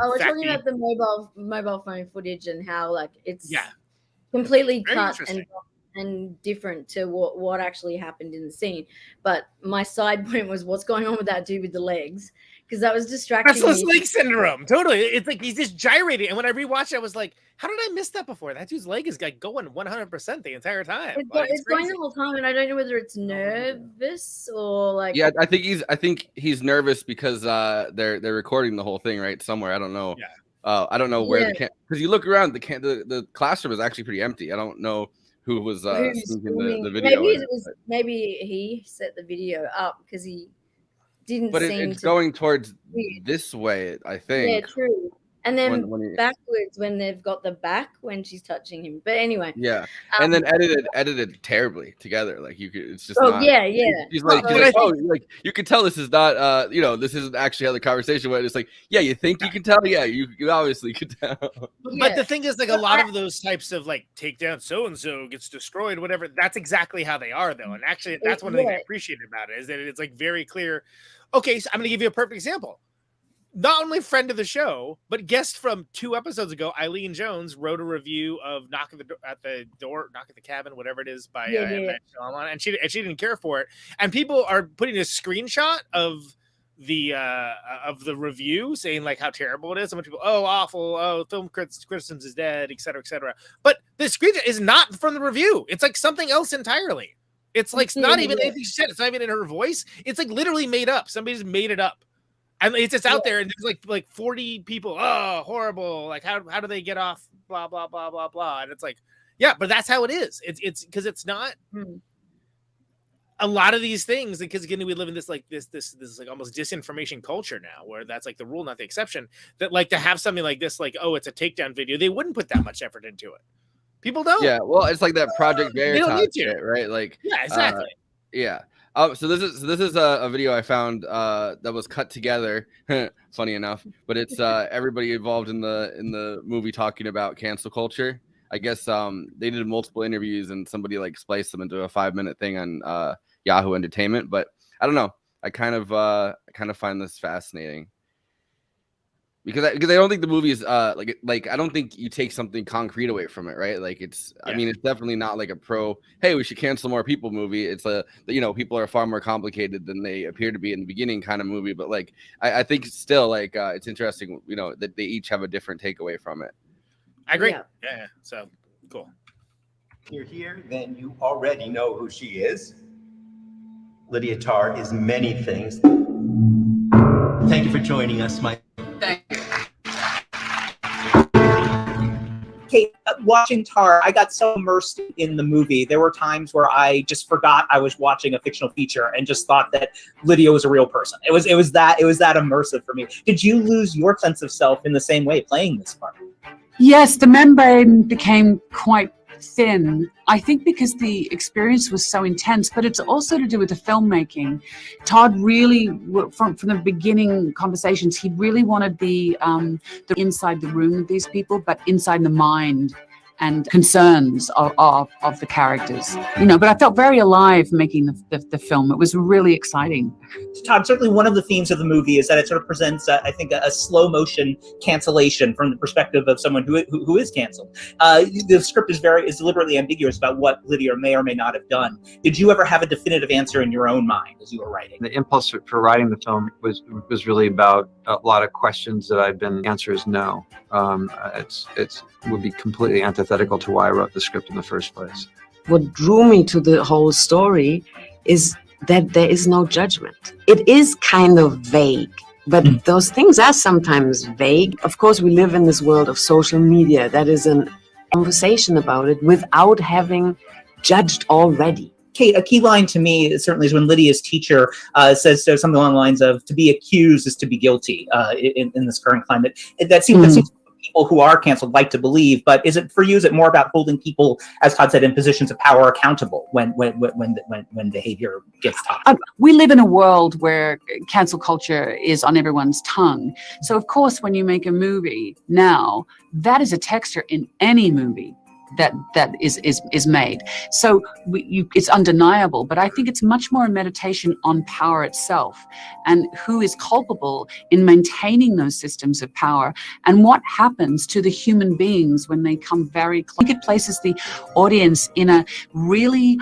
We're talking about the mobile phone footage and how like it's completely cut and different to what actually happened in the scene. But my side point was what's going on with that dude with the legs, because that was distracting. Restless leg syndrome. Totally. It's like he's just gyrating. And when I rewatched it, I was like, how did I miss that before? That dude's leg is like going 100% the entire time. It's going the whole time, and I don't know whether it's nervous or like. Yeah, I think he's nervous because they're recording the whole thing right somewhere. I don't know. Yeah. I don't know where because you look around, the classroom is actually pretty empty. I don't know who was sneaking the video. Maybe he set the video up because he didn't. But it's going towards this way, I think. Yeah, true. And then backwards when they've got the back when she's touching him. But anyway. Yeah. And then edited terribly together. Like you could, it's just. He's like, you can tell this is not, this isn't actually how the conversation went. It's like, yeah, you think you can tell? Yeah, you obviously could tell. But the thing is, like a lot of those types of like takedown so-and-so gets destroyed, whatever. That's exactly how they are though. And actually that's one thing I appreciate about it is that it's like very clear. Okay, so I'm going to give you a perfect example. Not only friend of the show, but guest from 2 episodes ago, Eileen Jones wrote a review of Knock at the Cabin, whatever it is by and she didn't care for it. And people are putting a screenshot of the review saying like how terrible it is. So much people, awful, film criticism is dead, etc., etc. But the screenshot is not from the review. It's like something else entirely. It's like not even anything she said. It's not even in her voice. It's like literally made up. Somebody just made it up. And it's just out there, and there's like 40 people. Oh, horrible! Like how do they get off? Blah blah blah blah blah. And it's like, yeah, but that's how it is. It's because it's not a lot of these things. Because again, we live in this like almost disinformation culture now, where that's like the rule, not the exception. That like to have something like this, like it's a takedown video, they wouldn't put that much effort into it. People don't. Yeah, well, it's like that Project Veritas shit, right? Like, yeah, exactly. Yeah. So this is a video I found that was cut together. Funny enough, but it's everybody involved in the movie talking about cancel culture. I guess they did multiple interviews and somebody like spliced them into a 5-minute thing on Yahoo Entertainment. But I don't know. I kind of find this fascinating because I don't think the movie is like I don't think you take something concrete away from it, right? Like I mean, it's definitely not like a hey, we should cancel more people movie. It's people are far more complicated than they appear to be in the beginning kind of movie. But like I think still like it's interesting, that they each have a different takeaway from it. I agree. Yeah. So cool. If you're here, then you already know who she is. Lydia Tarr is many things. Thank you for joining us, Mike. Cate, watching Tar, I got so immersed in the movie. There were times where I just forgot I was watching a fictional feature and just thought that Lydia was a real person. It was that immersive for me. Did you lose your sense of self in the same way playing this part? Yes, the membrane became quite thin. I think because the experience was so intense, but it's also to do with the filmmaking. Todd really, from the beginning conversations, he really wanted the inside the room of these people, but inside the mind and concerns of the characters. But I felt very alive making the film. It was really exciting. Todd, certainly one of the themes of the movie is that it sort of presents, I think, a slow motion cancellation from the perspective of someone who is canceled. The script is deliberately ambiguous about what Lydia may or may not have done. Did you ever have a definitive answer in your own mind as you were writing? The impulse for writing the film was really about a lot of questions that I've been. The answer is no. It would be completely antithetical to why I wrote the script in the first place. What drew me to the whole story is that there is no judgment. It is kind of vague, but those things are sometimes vague. Of course, we live in this world of social media. That is a conversation about it without having judged already. Cate, a key line to me certainly is when Lydia's teacher says something along the lines of, "To be accused is to be guilty," in this current climate. That seems people who are canceled like to believe, but is it for you? Is it more about holding people, as Todd said, in positions of power accountable when behavior gets tough? We live in a world where cancel culture is on everyone's tongue. So of course, when you make a movie now, that is a texture in any movie that is made. So it's undeniable, but I think it's much more a meditation on power itself and who is culpable in maintaining those systems of power and what happens to the human beings when they come very close. I think it places the audience in a really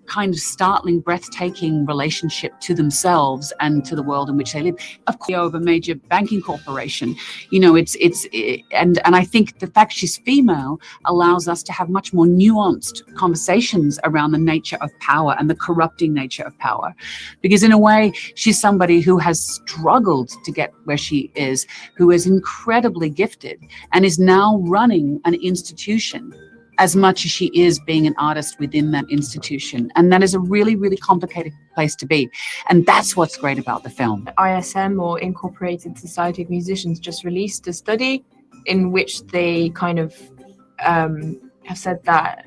kind of startling, breathtaking relationship to themselves and to the world in which they live. Of course, of a major banking corporation, and I think the fact she's female allows us to have much more nuanced conversations around the nature of power and the corrupting nature of power, because in a way she's somebody who has struggled to get where she is, who is incredibly gifted and is now running an institution as much as she is being an artist within that institution. And that is a really, really complicated place to be. And that's what's great about the film. ISM, or Incorporated Society of Musicians, just released a study in which they kind of have said that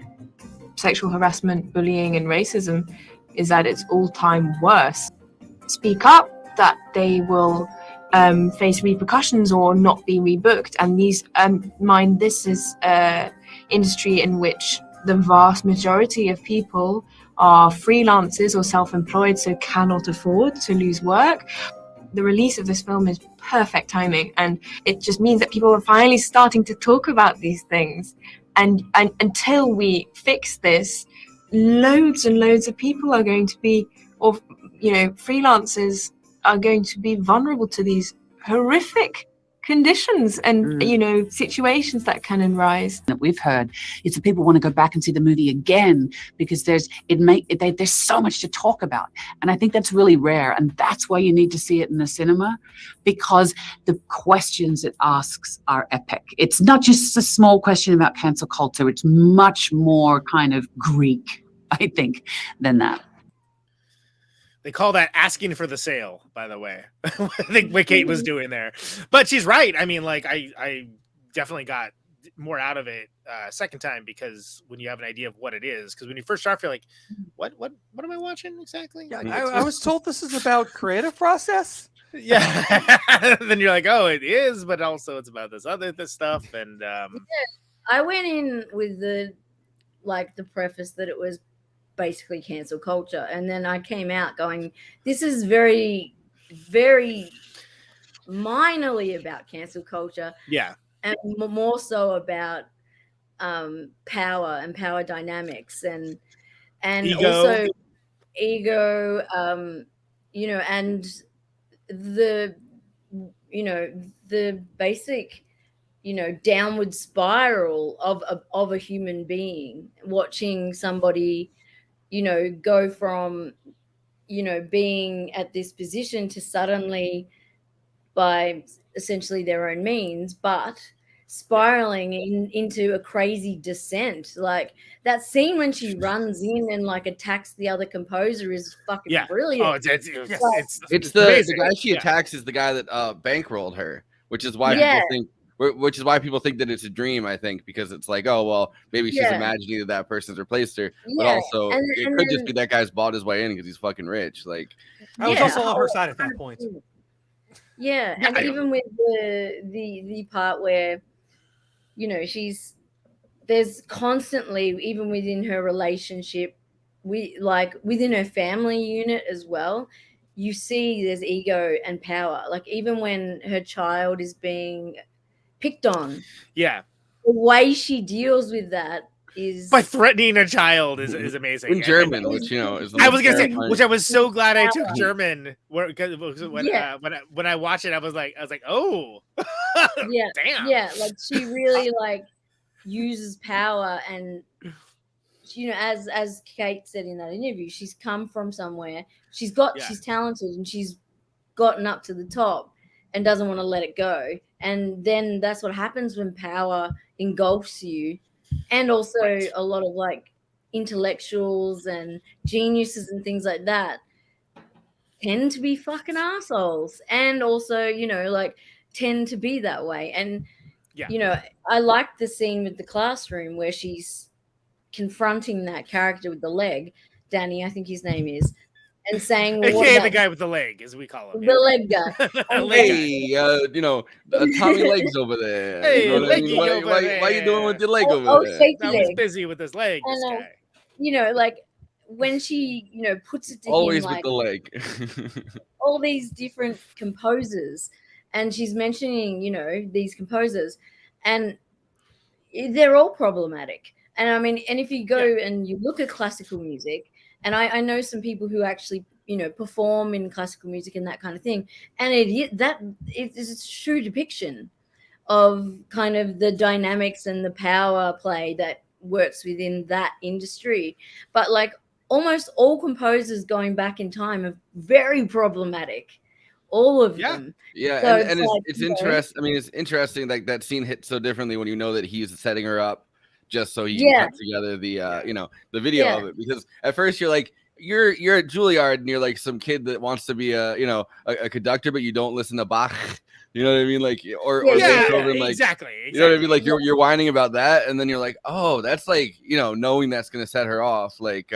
sexual harassment, bullying, and racism is at its all-time worst. Speak up, that they will face repercussions or not be rebooked. And this is industry in which the vast majority of people are freelancers or self-employed, so cannot afford to lose work. The release of this film is perfect timing, and it just means that people are finally starting to talk about these things. And until we fix this, loads and loads of people are going to be, or freelancers are going to be vulnerable to these horrific conditions and situations that can arise. That we've heard is that people want to go back and see the movie again because there's so much to talk about, and I think that's really rare, and that's why you need to see it in the cinema, because the questions it asks are epic. It's not just a small question about cancel culture, it's much more kind of Greek, I think, than that. They call that asking for the sale, by the way. I think what Cate was doing there. But she's right. I mean, like, I definitely got more out of it second time, because when you have an idea of what it is, because when you first start, you're like, what am I watching exactly? Yeah, I was told this is about creative process. Yeah. Then you're like, oh, it is, but also it's about this stuff. And I went in with the preface that it was basically cancel culture, and then I came out going, this is very, very minorly about cancel culture, and more so about power and power dynamics and ego. Also ego, and the basic downward spiral of a human being, watching somebody go from, being at this position to suddenly, by essentially their own means, but spiraling into a crazy descent. Like that scene when she runs in and attacks the other composer is fucking brilliant. Oh, it's the guy she attacks is the guy that bankrolled her, which is why people think that it's a dream, I think, because it's like, oh, well, maybe she's imagining that person's replaced her. But also, it could just be that guy's bought his way in because he's fucking rich. Like, I was also on her side at that point. Yeah, and even with the part where, there's constantly, even within her relationship, within her family unit as well, you see there's ego and power. Like even when her child is being picked on, yeah, the way she deals with that is by threatening a child is amazing. In German, which is I was gonna say, terrifying. which I was so glad I took German. When I watched it, I was like, oh, yeah, damn, yeah. Like she really like uses power, and as Cate said in that interview, she's come from somewhere. She's talented, and she's gotten up to the top, and doesn't want to let it go. And then that's what happens when power engulfs you. And also a lot of like intellectuals and geniuses and things like that tend to be fucking assholes, and also like tend to be that way. And I like the scene with the classroom where she's confronting that character with the leg, Danny, I think his name is, and saying, well, AKA the guy with the leg, as we call him. The leg guy. Tommy Legs over there. Hey, you know leggy I mean? over there. Why you doing with your leg over there? I was busy with his leg, this guy. Like when she, puts it to always him, with like, the leg. all these different composers, and she's mentioning, these composers, and they're all problematic. And I mean, and if you go and you look at classical music, and I know some people who actually, perform in classical music and that kind of thing, and it is a true depiction of kind of the dynamics and the power play that works within that industry. But like almost all composers going back in time are very problematic. All of them. Yeah, So and it's interesting. I mean, it's interesting like that scene hits so differently when you know that he's setting her up just so he can cut together the the video of it. Because at first you're like, you're at Juilliard and you're like some kid that wants to be a conductor, but you don't listen to Bach. You know what I mean? Like or Beethoven, like exactly. You know what I mean? Like you're whining about that, and then you're like, oh, that's like knowing that's gonna set her off, like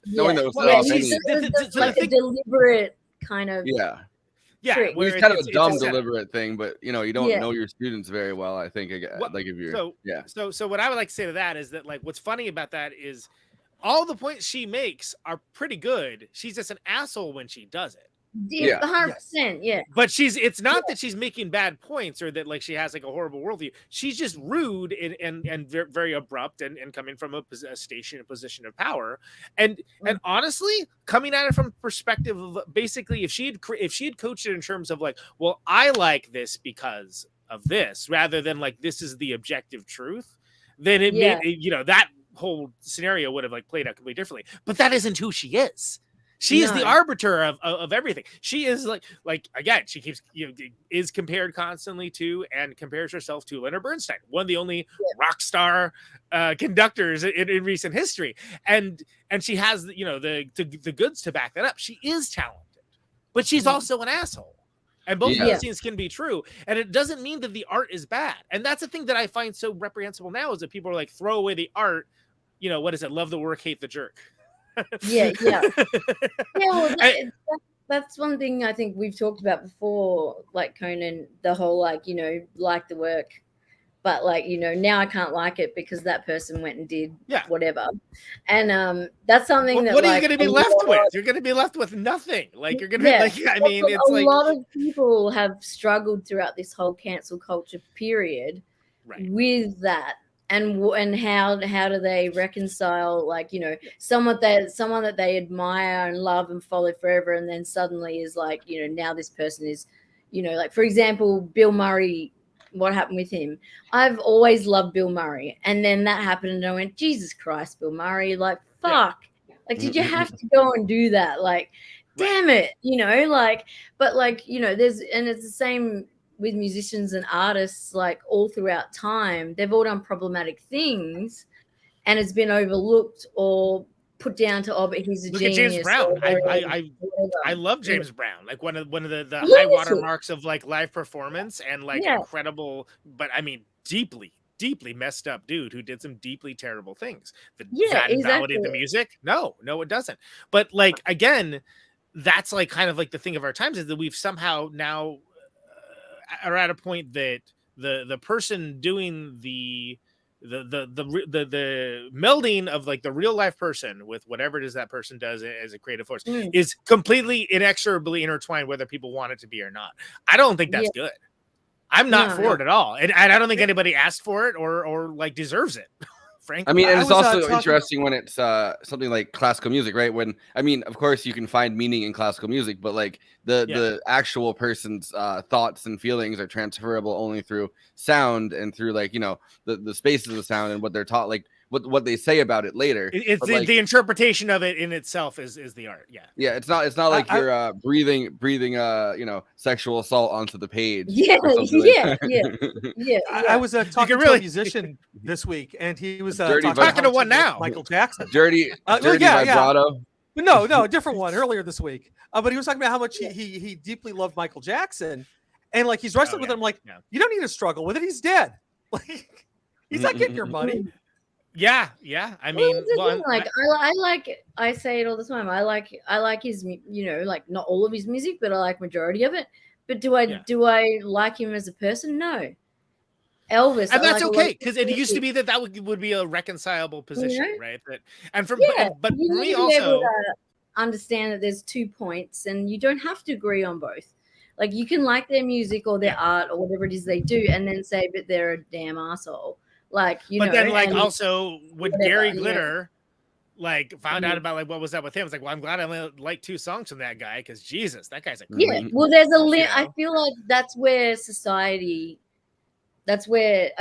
knowing that will set off any. It's like a deliberate kind of trick. It's kind of a dumb deliberate thing, but you don't know your students very well. I think like if you're So what I would like to say to that is that like what's funny about that is all the points she makes are pretty good. She's just an asshole when she does it. 100%, yeah. But it's not that she's making bad points or that like she has like a horrible worldview. She's just rude and very abrupt and coming from a position of power. And honestly, coming at it from a perspective of basically if she had coached it in terms of like, well, I like this because of this, rather than like this is the objective truth, then it made that whole scenario would have like played out completely differently. But that isn't who she is. She is the arbiter of everything. She is like again, she keeps is compared constantly to and compares herself to Leonard Bernstein, one of the only rock star conductors in recent history, and she has the goods to back that up. She is talented, but she's also an asshole. And both of those things can be true. And it doesn't mean that the art is bad. And that's the thing that I find so reprehensible now is that people are like, throw away the art. What is it? Love the work, hate the jerk. Well, that's one thing I think we've talked about before, like Conan, the whole like the work, but like now I can't like it because that person went and did whatever, and that's something that what are you going to be left with? You're going to be left with nothing. Like you're going to be like, I mean, it's a lot of people have struggled throughout this whole cancel culture period with that. And how do they reconcile like someone that they admire and love and follow forever, and then suddenly is like now this person is like, for example, Bill Murray, what happened with him? I've always loved Bill Murray, and then that happened and I went, Jesus Christ, Bill Murray, like fuck, like did you have to go and do that? Like damn it, like, but like there's, and it's the same with musicians and artists, like all throughout time, they've all done problematic things, and it's been overlooked or put down to, but he's a genius. Look at James Brown. I love James Brown. Like one of the high water marks of like live performance and like incredible, but I mean deeply messed up dude who did some deeply terrible things. That invalidate the music? No, it doesn't. But like again, that's like kind of like the thing of our times is that we've somehow now are at a point that the person doing the the melding of like the real life person with whatever it is that person does as a creative force is completely inexorably intertwined, whether people want it to be or not. I don't think that's good. I'm not for it at all, and I don't think anybody asked for it or like deserves it. Frankly, I mean, and it's also interesting when it's something like classical music, right? When I mean, of course, you can find meaning in classical music, but like the actual person's thoughts and feelings are transferable only through sound and through like the spaces of the sound and what they're taught, like what they say about it later. It's the interpretation of it in itself is the art. Yeah. It's not like you're breathing sexual assault onto the page. Yeah. I was talking to a musician this week, and he was talking to one now. Michael Jackson. Dirty vibrato. No, a different one earlier this week. But he was talking about how much he deeply loved Michael Jackson, and like he's wrestling with him. Like you don't need to struggle with it. He's dead. Like he's not getting your money. Yeah. I mean, I say it all the time. I like his, like not all of his music, but I like majority of it. But do I like him as a person? No. Elvis, and that's okay because it used to be that would be a reconcilable position, right? But for me also understand that there's 2 points, and you don't have to agree on both. Like you can like their music or their art or whatever it is they do, and then say, but they're a damn asshole. Like but then like also with Gary Glitter, like found out about like what was that with him? It's like, well, I'm glad I only like 2 songs from that guy because Jesus, that guy's a creep. Well, there's a I feel like that's where society. That's where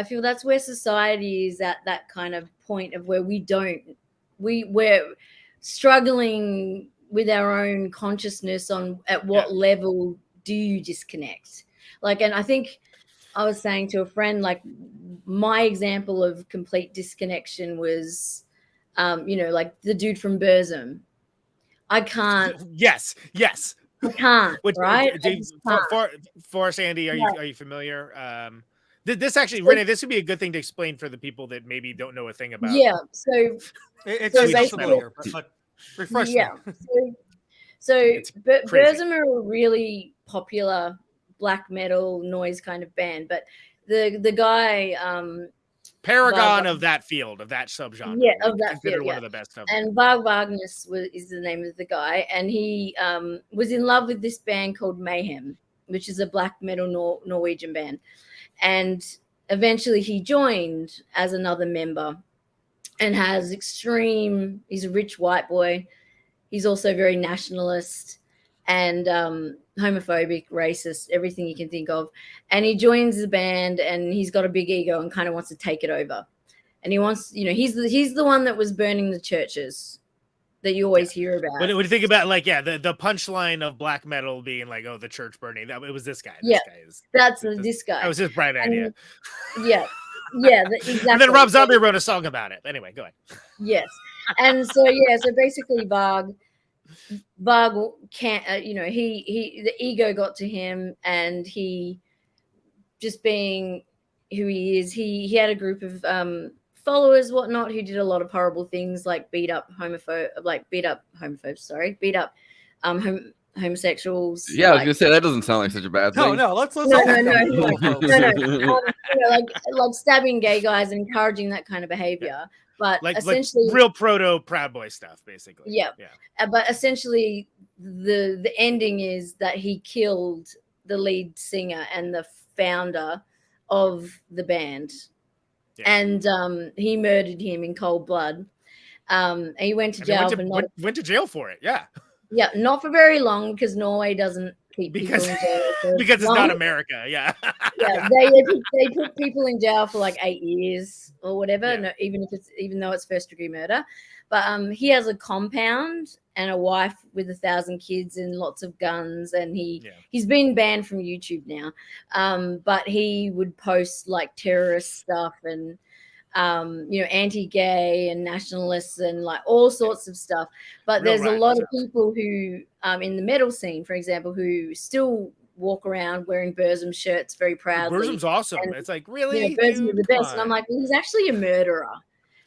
society is at that kind of point of where we're struggling with our own consciousness on at what level do you disconnect? Like, and I think I was saying to a friend, like my example of complete disconnection was, like the dude from Burzum. I can't. Yes. I can't. Right. For Andy, are you familiar? This actually, Renee, this would be a good thing to explain for the people that maybe don't know a thing about. Yeah. So it's familiar, but refresh me. So Burzum are a really popular black metal noise kind of band, but the guy paragon of that field, of that subgenre. Yeah, of that field. One of the best. And Magnus is the name of the guy, and he was in love with this band called Mayhem, which is a black metal Norwegian band. And eventually he joined as another member and he's a rich white boy. He's also very nationalist and homophobic, racist, everything you can think of. And he joins the band and he's got a big ego and kind of wants to take it over. And he wants, he's the one that was burning the churches that you always hear about. When you think about the punchline of black metal being like, oh, the church burning, it was this guy. This guy. That was his bright idea. Exactly. And then Rob Zombie wrote a song about it. Anyway, go ahead. Yes. And so basically Varg can't, the ego got to him, and he, just being who he is, he had a group of followers, whatnot, who did a lot of horrible things, like beat up homosexuals. Yeah, I was gonna say that doesn't sound like such a bad thing. No, let's no. Like stabbing gay guys and encouraging that kind of behavior. But essentially, like real proto Proud Boy stuff, basically. Yeah. But essentially, the ending is that he killed the lead singer and the founder of the band, and he murdered him in cold blood. And he went to jail went to jail for it. Yeah, not for very long because Norway doesn't keep people in jail because it's not America. Yeah, they put people in jail for like 8 years or whatever. No, even though it's first degree murder. But he has a compound and a wife with 1,000 kids and lots of guns, and he's been banned from YouTube now. But he would post like terrorist stuff and anti-gay and nationalists and like all sorts of stuff. But there's a lot of people who in the metal scene, for example, who still walk around wearing Burzum shirts very proudly. Burzum's awesome. And, it's like, really? Burzum is the best. And I'm like, well, he's actually a murderer.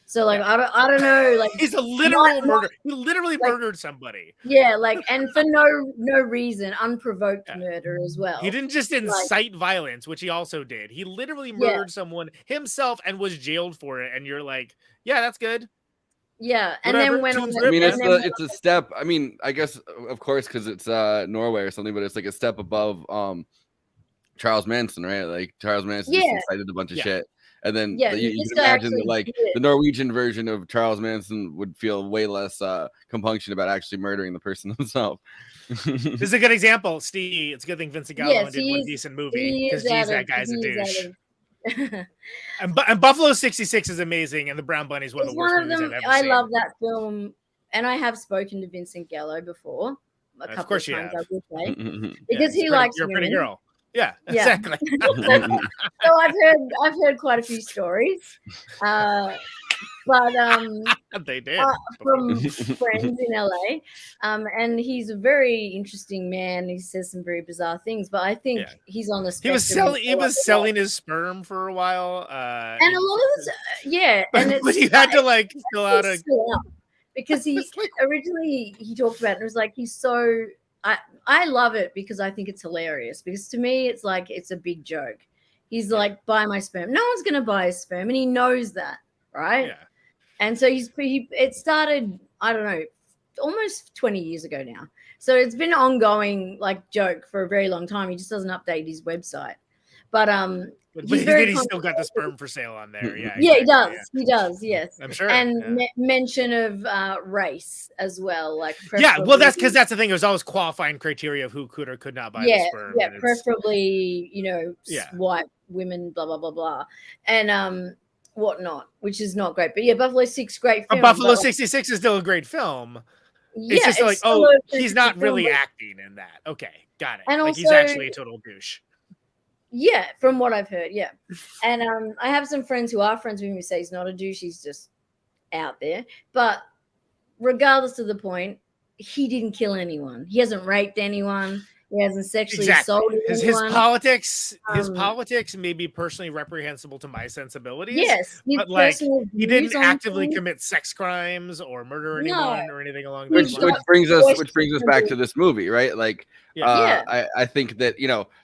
So like I don't know, like he's a literal murder. He literally murdered somebody. Yeah, like, and for no reason, unprovoked murder as well. He didn't just incite violence, which he also did. He literally murdered someone himself and was jailed for it. And you're like, yeah, that's good. Yeah, and then when I mean, it's a step. I mean, I guess of course because it's Norway or something, but it's like a step above Charles Manson, right? Like Charles Manson just incited a bunch of shit. And then you can imagine that like the Norwegian version of Charles Manson would feel way less compunction about actually murdering the person himself. This is a good example. Steve, it's a good thing Vincent Gallo did one decent movie because that guy's a douche. and Buffalo 66 is amazing, and The Brown Bunny is one of the worst movies I've ever seen. I love that film, and I have spoken to Vincent Gallo before. A couple of times, I would say, because he likes you're a pretty girl. Yeah, exactly. So I've heard quite a few stories, but they did from friends in LA, and he's a very interesting man. He says some very bizarre things, but I think he's on the spectrum. He was selling his sperm for a while, and a lot of this, and but he had to like fill out because he originally he talked about it, and it was like he's so. I love it because I think it's hilarious, because to me it's like it's a big joke. He's like, buy my sperm. No one's gonna buy his sperm, and he knows that, right? Yeah. And so it started, I don't know, almost 20 years ago now. So it's been an ongoing like joke for a very long time. He just doesn't update his website. But he's still got the sperm for sale on there. Yeah, exactly. He does. Yeah. He does. Yes, I'm sure. And mention of race as well, like well, that's because that's the thing. It was always qualifying criteria of who could or could not buy the sperm. Yeah, preferably white women, blah blah blah blah, and whatnot, which is not great. But Buffalo 6, great film. Buffalo 66 is still a great film. It's just like, he's not really acting in that. Okay, got it. And like also, he's actually a total douche. Yeah, from what I've heard, yeah. And I have some friends who are friends with him who say he's not a douche, he's just out there. But regardless of the point, he didn't kill anyone. He hasn't raped anyone. He hasn't sexually assaulted anyone. His politics may be personally reprehensible to my sensibilities. Yes, but like he didn't actively commit sex crimes or murder anyone or anything along those lines. Which brings us back to this movie, right? Like, I think that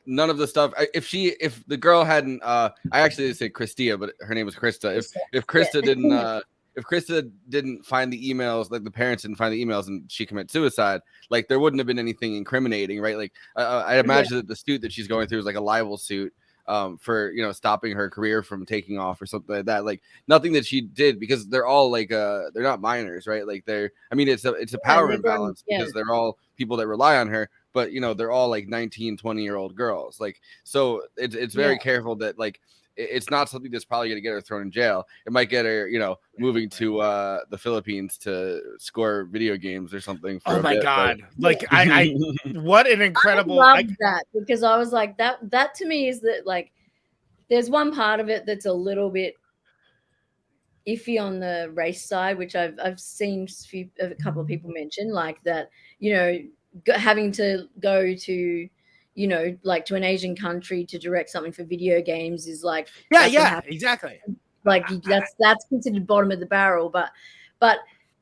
none of the stuff. If the girl hadn't, I actually say Christia, but her name was Krista. If Krista didn't. If Krista didn't find the emails, like the parents didn't find the emails, and she commits suicide, like there wouldn't have been anything incriminating, right? Like I imagine that the suit that she's going through is like a libel suit for stopping her career from taking off or something like that. Like nothing that she did, because they're all like they're not minors, right? Like it's a power imbalance because they're all people that rely on her, but they're all like 19, 20-year-old girls. Like so it's very careful that like. It's not something that's probably going to get her thrown in jail. It might get her, moving to the Philippines to score video games or something. Oh my God. Like I what an incredible. I love that, because I was like, that to me is that like, there's one part of it that's a little bit iffy on the race side, which I've seen a couple of people mention, like that, having to go to, like to an Asian country to direct something for video games is like, exactly. Like that's considered bottom of the barrel, but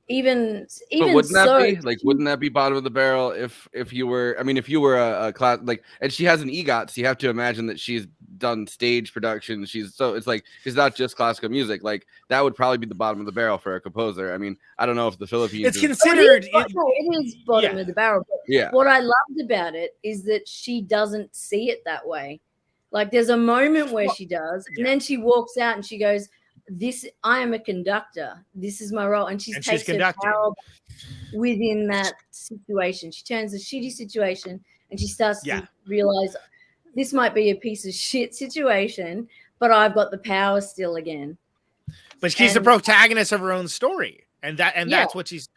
even wouldn't that be bottom of the barrel if you were, if you were a class, like, and she has an EGOT, so you have to imagine that she's done stage production. So it's like, it's not just classical music. Like that would probably be the bottom of the barrel for a composer. I don't know if the Philippines it's considered. It is bottom of the barrel. But what I loved about it is that she doesn't see it that way. Like there's a moment where she does, and then she walks out and she goes, I am a conductor. This is my role. And she's taking power within that situation. She turns a shitty situation and she starts to realize this might be a piece of shit situation, but I've got the power still again. But she's the protagonist of her own story. And that's what she's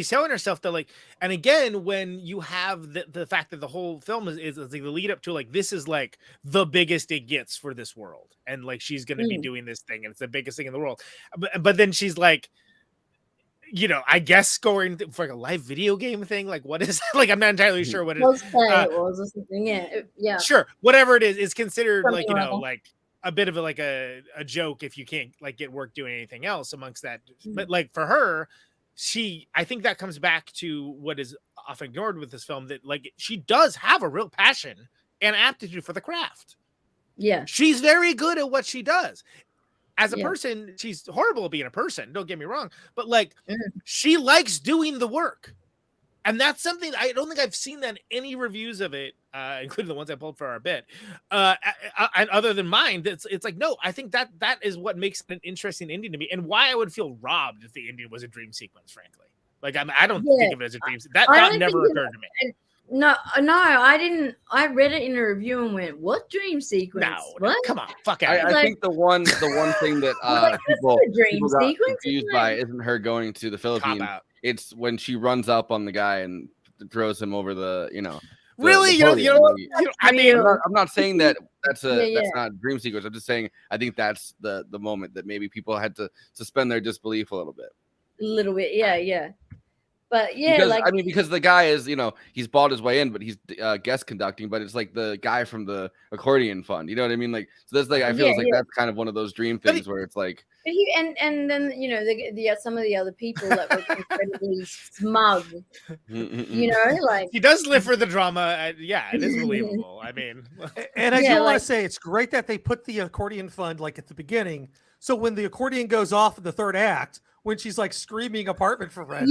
telling herself, that like, and again, when you have the fact that the whole film is like the lead up to like, this is like the biggest it gets for this world. And like, she's going to be doing this thing and it's the biggest thing in the world. But then she's like, I guess going for like a live video game thing. Like, what is that? Like, I'm not entirely sure what it is. It was or something. Yeah. Sure. Whatever it is considered something like, like a bit of a joke if you can't like get work doing anything else amongst that. But like for her, I think that comes back to what is often ignored with this film, that like she does have a real passion and aptitude for the craft. Yeah. She's very good at what she does. As a person, she's horrible at being a person, don't get me wrong, but like she likes doing the work. And that's something I don't think I've seen that in any reviews of it, including the ones I pulled for our bit, other than mine. It's like, no, I think that is what makes it an interesting ending to me, and why I would feel robbed if the ending was a dream sequence, frankly. Like I don't think of it as a dream sequence. That thought never occurred to me. No, I didn't. I read it in a review and went, "What dream sequence? No, come on, fuck out." I think the one thing that people got confused by isn't her going to the Philippines. It's when she runs up on the guy and throws him over the, really, I mean, I'm not saying that that's not a dream sequence. I'm just saying I think that's the moment that maybe people had to suspend their disbelief a little bit. Yeah. But because the guy is, he's bought his way in, but he's guest conducting, but it's like the guy from the accordion fund, you know what I mean? Like, so that's like, I feel like that's kind of one of those dream things where it's like, but and then some of the other people that were incredibly smug, like he does live for the drama. It is believable. I mean, and I do want to say it's great that they put the accordion fund like at the beginning, so when the accordion goes off in the third act, when she's like screaming apartment for rent.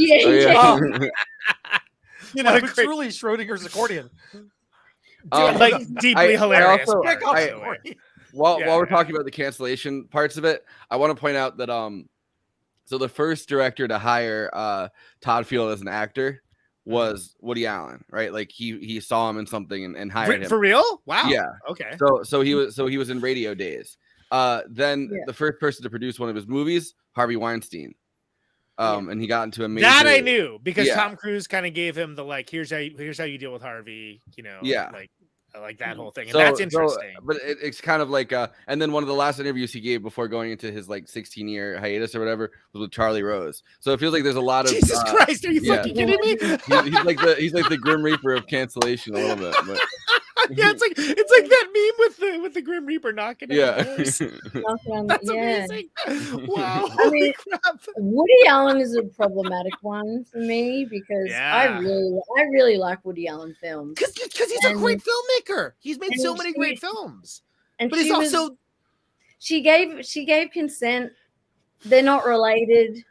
Truly Schrodinger's accordion. Deeply hilarious. While we're talking about the cancellation parts of it, I want to point out that so the first director to hire Todd Field as an actor was Woody Allen, right? Like he saw him in something and hired him. For real? Wow. Yeah. Okay. So he was in Radio Days. Then the first person to produce one of his movies, Harvey Weinstein. And he got into a major... That I knew, because Tom Cruise kind of gave him the like, here's how you deal with Harvey, like that whole thing. And that's interesting. But it's kind of like and then one of the last interviews he gave before going into his like 16-year hiatus or whatever was with Charlie Rose. So it feels like there's a lot of Jesus Christ, are you fucking kidding me? He's like the Grim Reaper of cancellation a little bit. But it's like that meme with the Grim Reaper knocking on the horse. That's amazing. Wow. I mean, Woody Allen is a problematic one for me because I really like Woody Allen films. Because he's a great filmmaker. He's made so many great films. But he's also she gave consent. They're not related.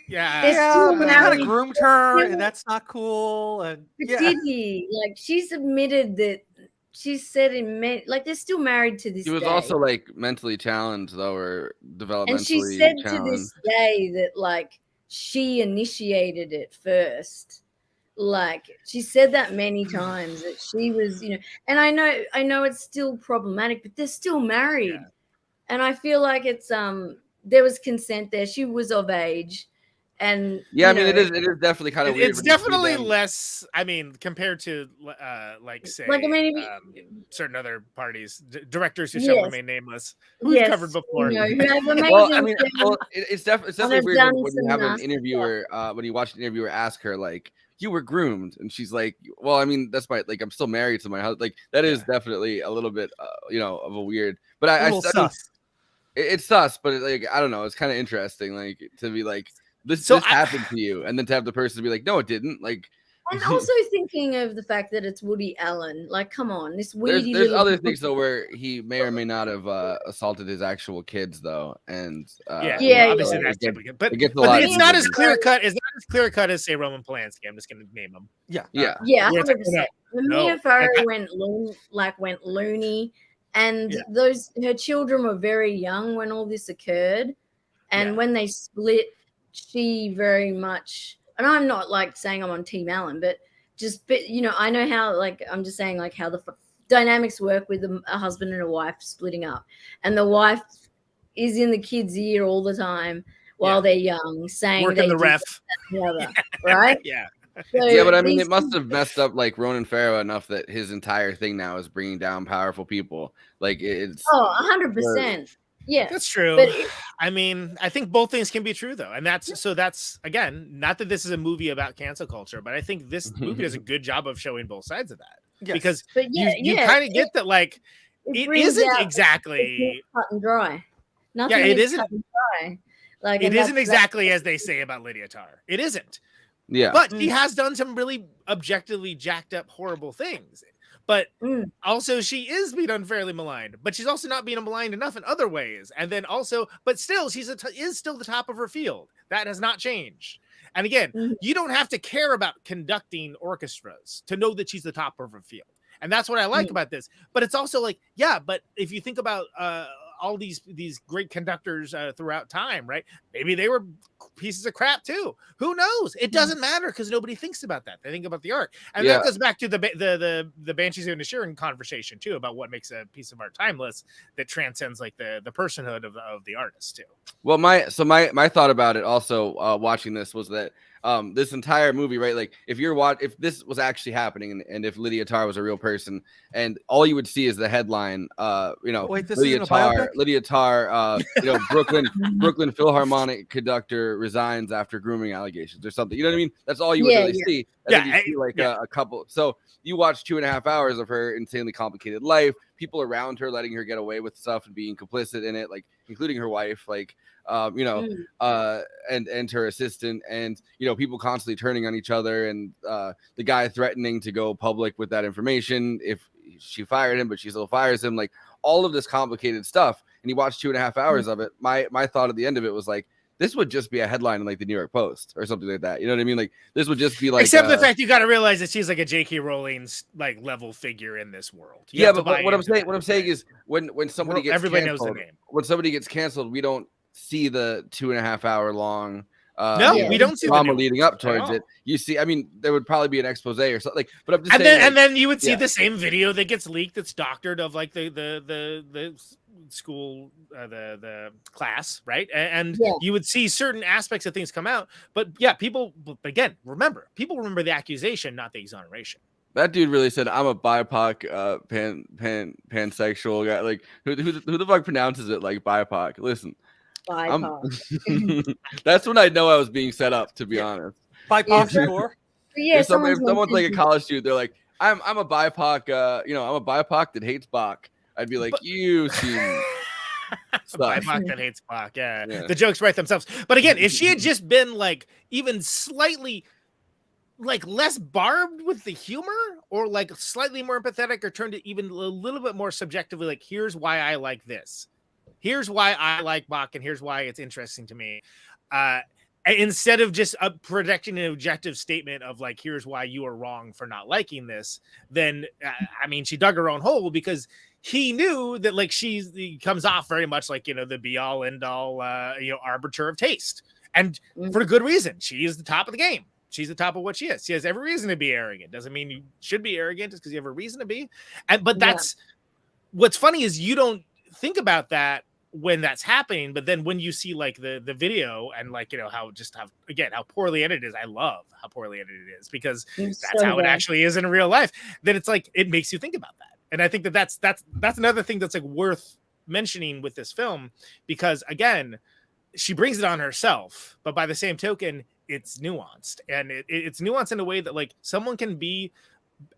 Yeah, but he kind of groomed her, and that's not cool. And did he? Like, she's admitted that she said they're still married to this day. He was also like mentally challenged, though, or developmentally. And she said to this day that like she initiated it first. Like, she said that many times that she was, and I know it's still problematic, but they're still married, and I feel like it's there was consent there. She was of age. And I mean, it is definitely kind of weird. It's definitely less. I mean, compared to certain other parties, directors who shall remain nameless, who we've covered before. It's definitely weird when you have an interviewer, when you watch an interviewer ask her like, "You were groomed," and she's like, "Well, I mean, that's I'm still married to my husband." Like, that is definitely a little bit, of a weird. But it's sus, but I don't know. It's kind of interesting, like to be like. This happened to you, and then to have the person be like, "No, it didn't." Like, and also thinking of the fact that it's Woody Allen. Like, come on, this weedy. There's other things though where he may or may not have assaulted his actual kids, though, and obviously that's typical. But it's not as clear cut. It's not as clear cut as say Roman Polanski. I'm just going to name him. Yeah. 100%. Mia Farrow went loony, and her children were very young when all this occurred, and when they split. She very much, and I'm not like saying I'm on Team Allen, but I know how, like, I'm just saying like how the dynamics work with a husband and a wife splitting up, and the wife is in the kid's ear all the time while they're young, saying working the ref, right? So but I mean, it must have messed up like Ronan Farrow enough that his entire thing now is bringing down powerful people. Like it's 100%. Yeah, that's true. I mean, I think both things can be true, though, and that's again, not that this is a movie about cancel culture, but I think this movie does a good job of showing both sides of that. Because you kind of get that, like, it isn't exactly cut and dry. Nothing it is isn't cut and dry. Like it isn't exactly as they say about Lydia Tarr. It isn't. Yeah. But she has done some really objectively jacked up, horrible things. But also she is being unfairly maligned. But she's also not being maligned enough in other ways. And then also, but still, she's is still the top of her field. That has not changed. And again, you don't have to care about conducting orchestras to know that she's the top of her field. And that's what I like about this. But it's also like, yeah, but if you think about all these great conductors throughout time, right? Maybe they were pieces of crap too. Who knows? It doesn't matter because nobody thinks about that. They think about the art, and that goes back to the Banshees of Inisherin conversation too about what makes a piece of art timeless that transcends like the personhood of the artist too. Well, my thought about it also watching this was that this entire movie, right? Like if this was actually happening and if Lydia Tarr was a real person, and all you would see is the headline, Lydia Tarr, Brooklyn Philharmonic conductor resigns after grooming allegations or something. You know what I mean? That's all you would really see. And then you see like a couple. So you watch 2.5 hours of her insanely complicated life, people around her letting her get away with stuff and being complicit in it, like including her wife, like and her assistant, and people constantly turning on each other, and the guy threatening to go public with that information if she fired him, but she still fires him, like all of this complicated stuff. And you watch 2.5 hours of it. My thought at the end of it was like, this would just be a headline in like the New York Post or something like that. You know what I mean? Like this would just be like, except the fact you got to realize that she's like a J.K. Rowling's like level figure in this world. But what I'm saying is when somebody gets everybody canceled, knows the name. When somebody gets canceled, we don't see the 2.5 hour long we don't see drama leading up towards it. You see, I mean, there would probably be an expose or something. Like, but I'm just saying, and then you would see the same video that gets leaked that's doctored of like the school, the class, right? And you would see certain aspects of things come out. But people again remember the accusation, not the exoneration. That dude really said, "I'm a BIPOC pansexual guy." Like, who the fuck pronounces it like BIPOC? Listen. That's when I know I was being set up, to be honest. BIPOC, if someone's like a college student, they're like, I'm a BIPOC, I'm a BIPOC that hates Bach. I'd be like, you seem BIPOC that hates Bach. Yeah, the jokes write themselves. But again, if she had just been like even slightly like less barbed with the humor, or like slightly more empathetic, or turned it even a little bit more subjectively, like here's why I like this. Here's why I like Bach, and here's why it's interesting to me. Instead of just projecting an objective statement of like, here's why you are wrong for not liking this, then, I mean, she dug her own hole because he knew that like he comes off very much like, the be all end all, arbiter of taste. And for good reason. She is the top of the game. She's the top of what she is. She has every reason to be arrogant. Doesn't mean you should be arrogant just because you have a reason to be. But that's what's funny is you don't think about that when that's happening, but then when you see like the video and like how poorly edited it is, I love how poorly edited it is because that's how it actually is in real life. Then it's like it makes you think about that, and I think that's another thing that's like worth mentioning with this film, because again, she brings it on herself, but by the same token, it's nuanced, and it's nuanced in a way that like someone can be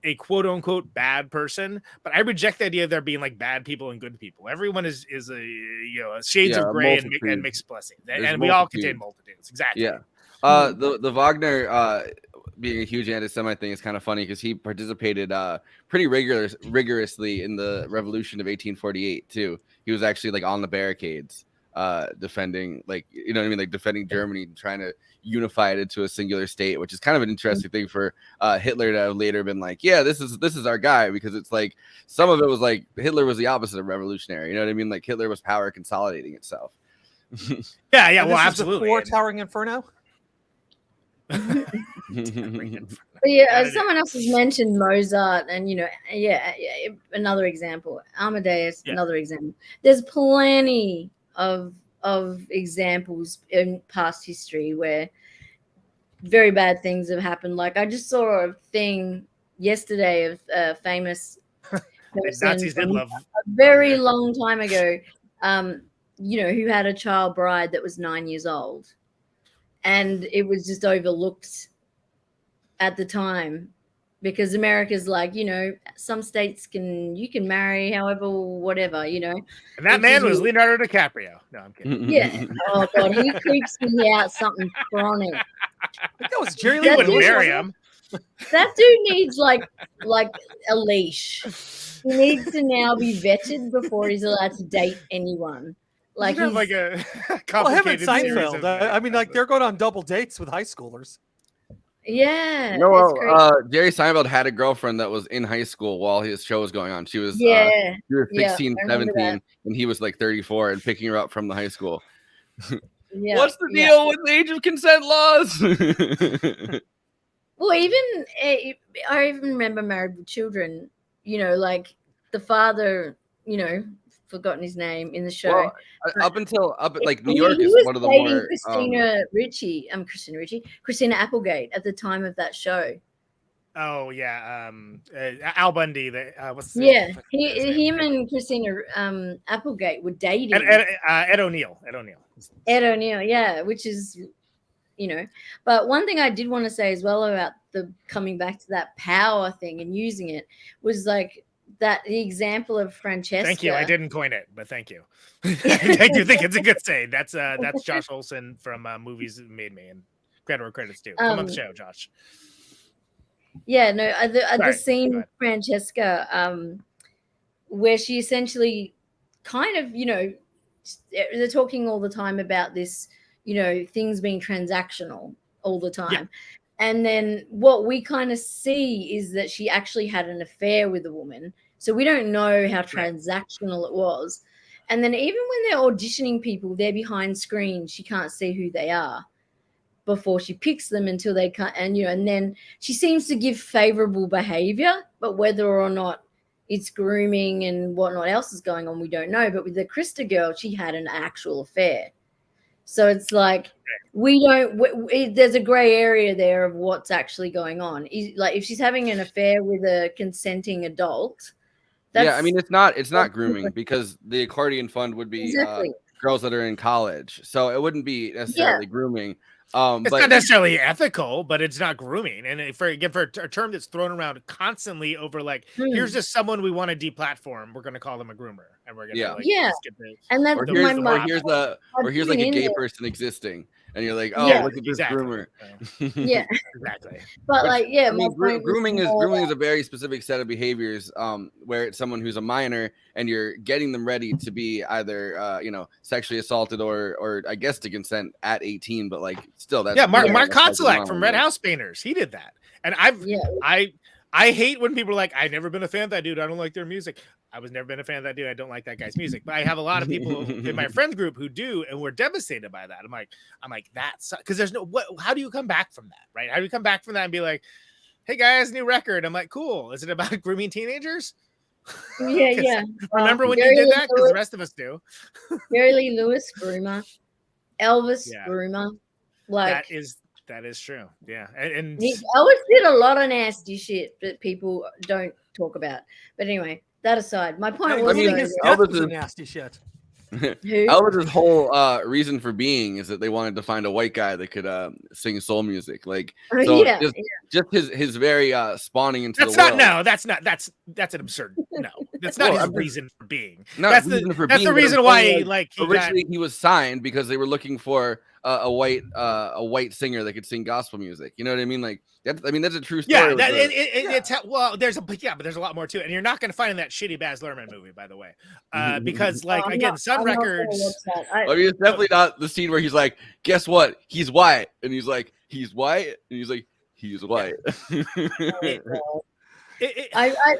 a quote unquote bad person, but I reject the idea of there being like bad people and good people. Everyone is a shades of gray and mixed blessings, and we all contain multitudes. Exactly. The Wagner being a huge anti-Semite thing is kind of funny because he participated pretty rigorously in the Revolution of 1848 too. He was actually like on the barricades defending, like, like defending Germany and trying to unify it into a singular state, which is kind of an interesting thing for Hitler to have later been like, this is our guy, because it's like some of it was like Hitler was the opposite of revolutionary. You know what I mean? Like Hitler was power consolidating itself. Well, absolutely. Before Towering Inferno. But someone else has mentioned Mozart, and another example. Amadeus, another example. There's plenty of examples in past history where very bad things have happened. Like I just saw a thing yesterday of a famous person from a very long time ago, who had a child bride that was 9 years old, and it was just overlooked at the time because America's like, some states you can marry however, whatever, And that man was Leonardo DiCaprio. No, I'm kidding. Yeah. Oh God, he creeps me out something chronic. That was Jerry Lee. Lee. Wouldn't marry him. That dude needs like a leash. He needs to now be vetted before he's allowed to date anyone. Like he's like a well, him and complicated Seinfeld. I mean, like they're going on double dates with high schoolers. Yeah. Jerry Seinfeld had a girlfriend that was in high school while his show was going on. She was 16, 17, and he was like 34 and picking her up from the high school. Yeah. What's the deal with the age of consent laws? Well, I even remember Married with Children, like the father, forgotten his name in the show. Well, New York is one of the more Christina Applegate at the time of that show. Oh yeah, Al Bundy. Him and Christina Applegate were dating. Ed O'Neill. Ed O'Neill, yeah, which is, But one thing I did want to say as well about the coming back to that power thing and using it was like that the example of Francesca. Thank you. I didn't coin it, but thank you. I do think it's a good say. That's Josh Olson from Movies That Made Me, and credit where credit's due. Come on the show, Josh. Yeah, no, the scene with Francesca, where she essentially kind of, they're talking all the time about this, things being transactional all the time. Yeah. And then what we kind of see is that she actually had an affair with a woman. So we don't know how transactional it was. And then even when they're auditioning people, they're behind screens. She can't see who they are before she picks them until they can't. And then she seems to give favorable behavior, but whether or not it's grooming and whatnot else is going on, we don't know. But with the Krista girl, she had an actual affair. So it's like there's a gray area there of what's actually going on. Like if she's having an affair with a consenting adult. I mean, it's not grooming because the accordion fund would be girls that are in college. So it wouldn't be necessarily grooming. It's not necessarily ethical, but it's not grooming. And for a term that's thrown around constantly over like, here's just someone we want to deplatform, we're going to call them a groomer, and we're going to and that's here's like a gay person existing, and you're like, look at this groomer. Yeah, exactly. But grooming is a very specific set of behaviors, where it's someone who's a minor and you're getting them ready to be either sexually assaulted or I guess to consent at 18, but like still that's Mark Konselak from Red House Painters, he did that. And I hate when people are like, I've never been a fan of that dude, I don't like their music. I was never been a fan of that dude, I don't like that guy's music. But I have a lot of people in my friend group who do, and we're devastated by that. I'm like that's because there's how do you come back from that, right? How do you come back from that and be like, hey guys, new record? I'm like, cool. Is it about grooming teenagers? Yeah. Remember when you did that? Because the rest of us do. Jerry Lee Lewis groomer, Elvis groomer. Like that is true. Yeah, and Elvis did a lot of nasty shit that people don't talk about. But anyway, that aside, my point was Elvis is nasty shit. Elvis's whole reason for being is that they wanted to find a white guy that could sing soul music. Like, just his very spawning into that's the world. That's an absurd. No, that's not his reason for being. That's the reason why originally he was signed because they were looking for a white singer that could sing gospel music. You know what I mean? Like that's a true story. There's a lot more to it, and you're not going to find in that shitty Baz Luhrmann movie, by the way, because Sun Records. It's definitely not the scene where he's like, "Guess what? He's white," and he's like, "He's white," and he's like, "He's white." I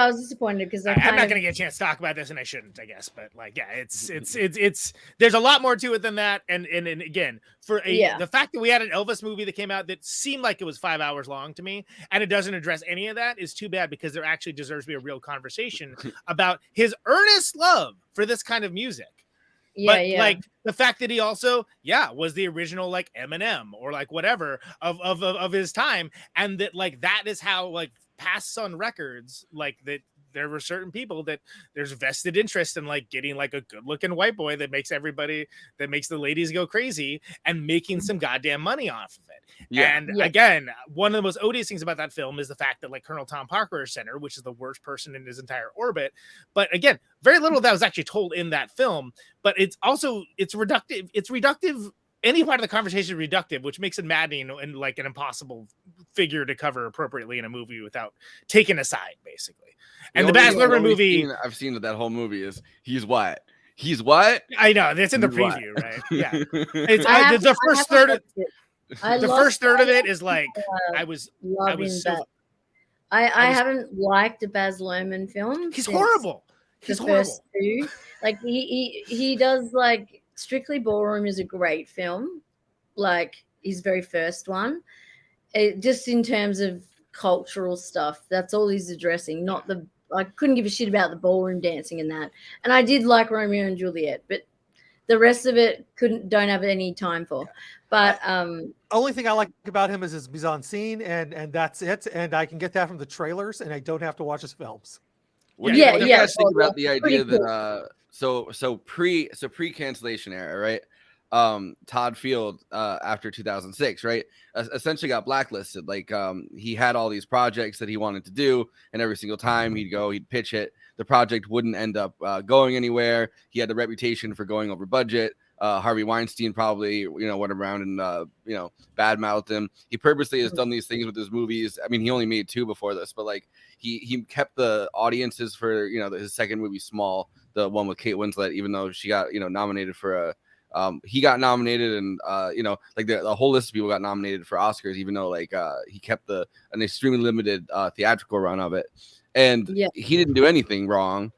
was disappointed because I'm not going to get a chance to talk about this, and I shouldn't, I guess. But it's there's a lot more to it than that. And again, the fact that we had an Elvis movie that came out that seemed like it was 5 hours long to me, and it doesn't address any of that is too bad, because there actually deserves to be a real conversation about his earnest love for this kind of music. Like the fact that he also was the original like Eminem or like whatever of his time, and that like that is how like past Sun Records like that there were certain people that there's vested interest in like getting like a good looking white boy that makes the ladies go crazy and making some goddamn money off of it. Yeah. And again, one of the most odious things about that film is the fact that like Colonel Tom Parker is center, which is the worst person in his entire orbit. But again, very little of that was actually told in that film, but it's reductive. Any part of the conversation is reductive, which makes it maddening and like an impossible figure to cover appropriately in a movie without taking a side, basically. And the Baz Luhrmann movie I've seen that whole movie is he's what? He's what? I know that's in the preview, right? Yeah, it's the first third of it is like I was so. I haven't liked a Baz Luhrmann film. He's horrible. He's horrible. First two. Like he does like Strictly Ballroom is a great film, like his very first one. Just in terms of cultural stuff, that's all he's addressing. I couldn't give a shit about the ballroom dancing and that. And I did like Romeo and Juliet, but the rest of it don't have any time for. But only thing I like about him is his mise en scene, and that's it. And I can get that from the trailers, and I don't have to watch his films. What do you guys think about the idea that so pre-cancellation era, right? Todd Field after 2006, right? Essentially got blacklisted. Like he had all these projects that he wanted to do, and every single time he'd pitch it, the project wouldn't end up going anywhere. He had the reputation for going over budget. Harvey Weinstein probably, went around and, badmouthed him. He purposely has done these things with his movies. I mean, he only made 2 before this, but like he kept the audiences for, his second movie small, the one with Kate Winslet, even though she got, nominated for he got nominated and, like the whole list of people got nominated for Oscars, even though like he kept an extremely limited theatrical run of it. And he didn't do anything wrong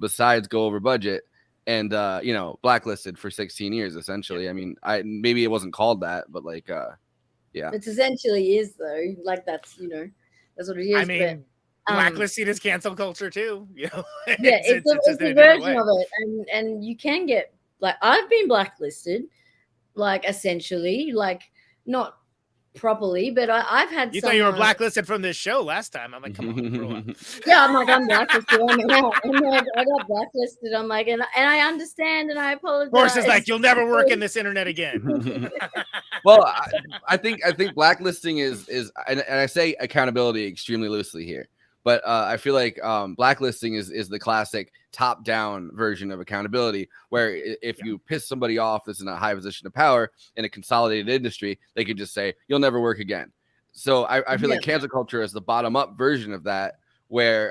besides go over budget. And blacklisted for 16 years essentially. I mean, maybe it wasn't called that, but like it essentially is though. Like that's that's what it is. I mean, blacklisting is cancel culture too. It's a version of it, and you can get like I've been blacklisted, like essentially, like not properly, but I've had. You thought you were blacklisted from this show last time. I'm like, come on, grow up. Yeah, I'm like, I'm blacklisted. I'm like, I got blacklisted. I'm like, and I understand, and I apologize. Horse is like, you'll never work in this internet again. Well, I think blacklisting is, and I say accountability extremely loosely here, but I feel like blacklisting is the classic top-down version of accountability, where if you piss somebody off that's in a high position of power in a consolidated industry, they could just say, you'll never work again. So I feel like cancel culture is the bottom-up version of that, where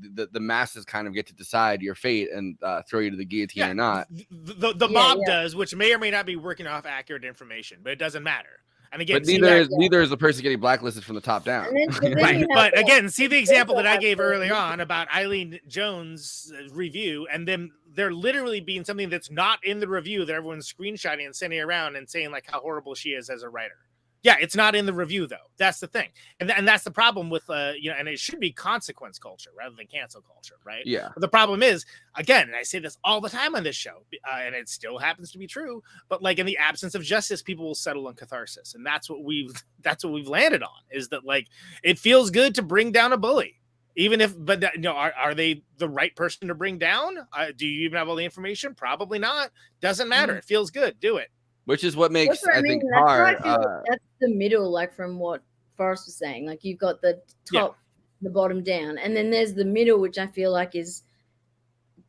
the masses kind of get to decide your fate and throw you to the guillotine or not. The mob does, which may or may not be working off accurate information, but it doesn't matter. And again, but neither is the person getting blacklisted from the top down. Right. But again, see the example that I gave early on about Eileen Jones' review, and then they're literally being something that's not in the review that everyone's screenshotting and sending around and saying like how horrible she is as a writer. Yeah, it's not in the review though. That's the thing, and that's the problem with and it should be consequence culture rather than cancel culture, right? Yeah. But the problem is, again, and I say this all the time on this show, and it still happens to be true. But like in the absence of justice, people will settle on catharsis, and that's what we've landed on. Is that like it feels good to bring down a bully, even if, but are they the right person to bring down? Do you even have all the information? Probably not. Doesn't matter. It feels good. Do it. Which is what makes I think hard. That's the middle, like from what Forrest was saying. Like you've got the top, the bottom down, and then there's the middle, which I feel like is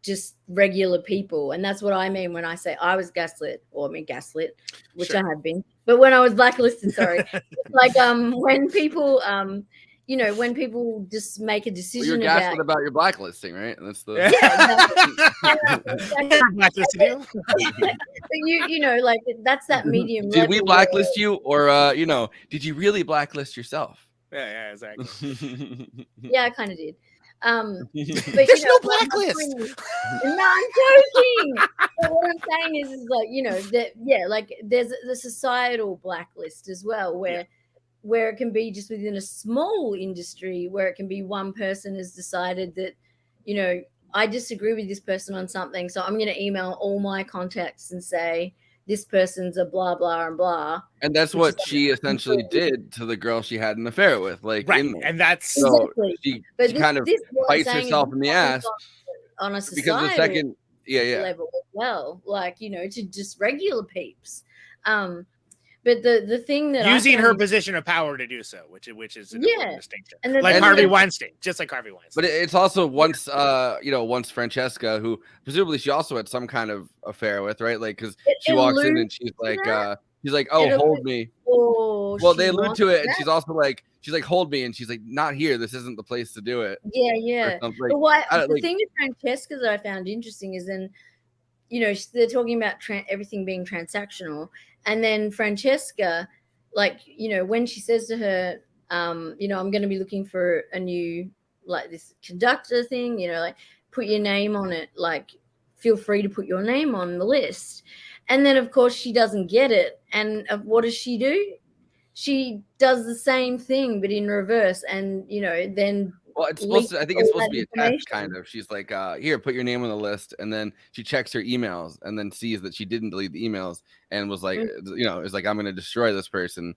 just regular people, and that's what I mean when I say I was gaslit, which I have been. But when I was blacklisted, sorry, like when people when people just make a decision you're gaslit about your blacklisting, right? That's the blacklisted you. But like that's that medium. Did we blacklist you, or did you really blacklist yourself? Yeah, exactly. Yeah, I kind of did. But there's no blacklist. No, I'm joking. But what I'm saying is like like there's the societal blacklist as well, where it can be just within a small industry, where it can be one person has decided that, I disagree with this person on something. So I'm going to email all my contacts and say, this person's a blah blah and blah. And that's what she essentially did to the girl she had an affair with, like in there. And that's so exactly. she But kind of bites herself in the ass on a because the second level as well, like to just regular peeps. But the thing that using her position of power to do so, which is an important distinction, and like Harvey Weinstein, just like Harvey Weinstein. But it's also once once Francesca, who presumably she also had some kind of affair with, right? Like because she walks in and she's like, oh, hold me. Well, they allude to it, and she's also like, hold me, and she's like, not here. This isn't the place to do it. Yeah. But the thing with Francesca that I found interesting is then, they're talking about everything being transactional. And then Francesca, like, when she says to her, I'm going to be looking for a new, like this conductor thing, like put your name on it, like feel free to put your name on the list. And then, of course, she doesn't get it. And what does she do? She does the same thing, but in reverse. And, then... Well, I think it's supposed to be a test, kind of. She's like, here, put your name on the list. And then she checks her emails and then sees that she didn't delete the emails and was like, it's like, I'm going to destroy this person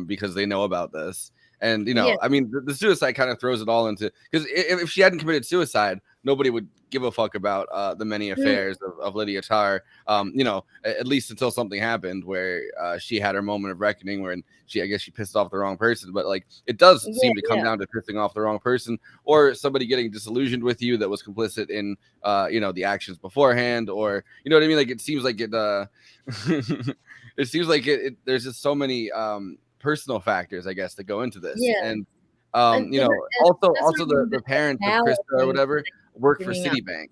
because they know about this. And, I mean, the suicide kind of throws it all into, because if she hadn't committed suicide, nobody would give a fuck about the many affairs of Lydia Tarr, at least until something happened where she had her moment of reckoning where I guess she pissed off the wrong person. But like, it does seem to come down to pissing off the wrong person or somebody getting disillusioned with you that was complicit in, the actions beforehand, or, you know what I mean? Like, it seems like it seems like there's just so many personal factors, I guess, that go into this. And also the parents of Krista or whatever work for Citibank.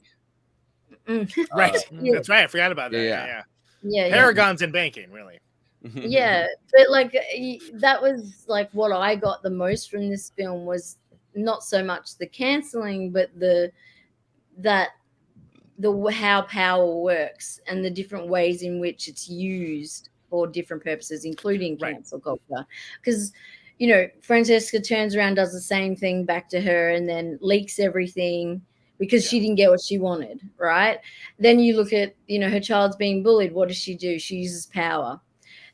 Right. That's right. I forgot about that. Yeah. Paragons in banking, really. Yeah, but like that was like what I got the most from this film was not so much the canceling, but how power works and the different ways in which it's used for different purposes, including cancel culture. Because Francesca turns around, does the same thing back to her, and then leaks everything because she didn't get what she wanted, right? Then you look at, her child's being bullied. What does she do? She uses power.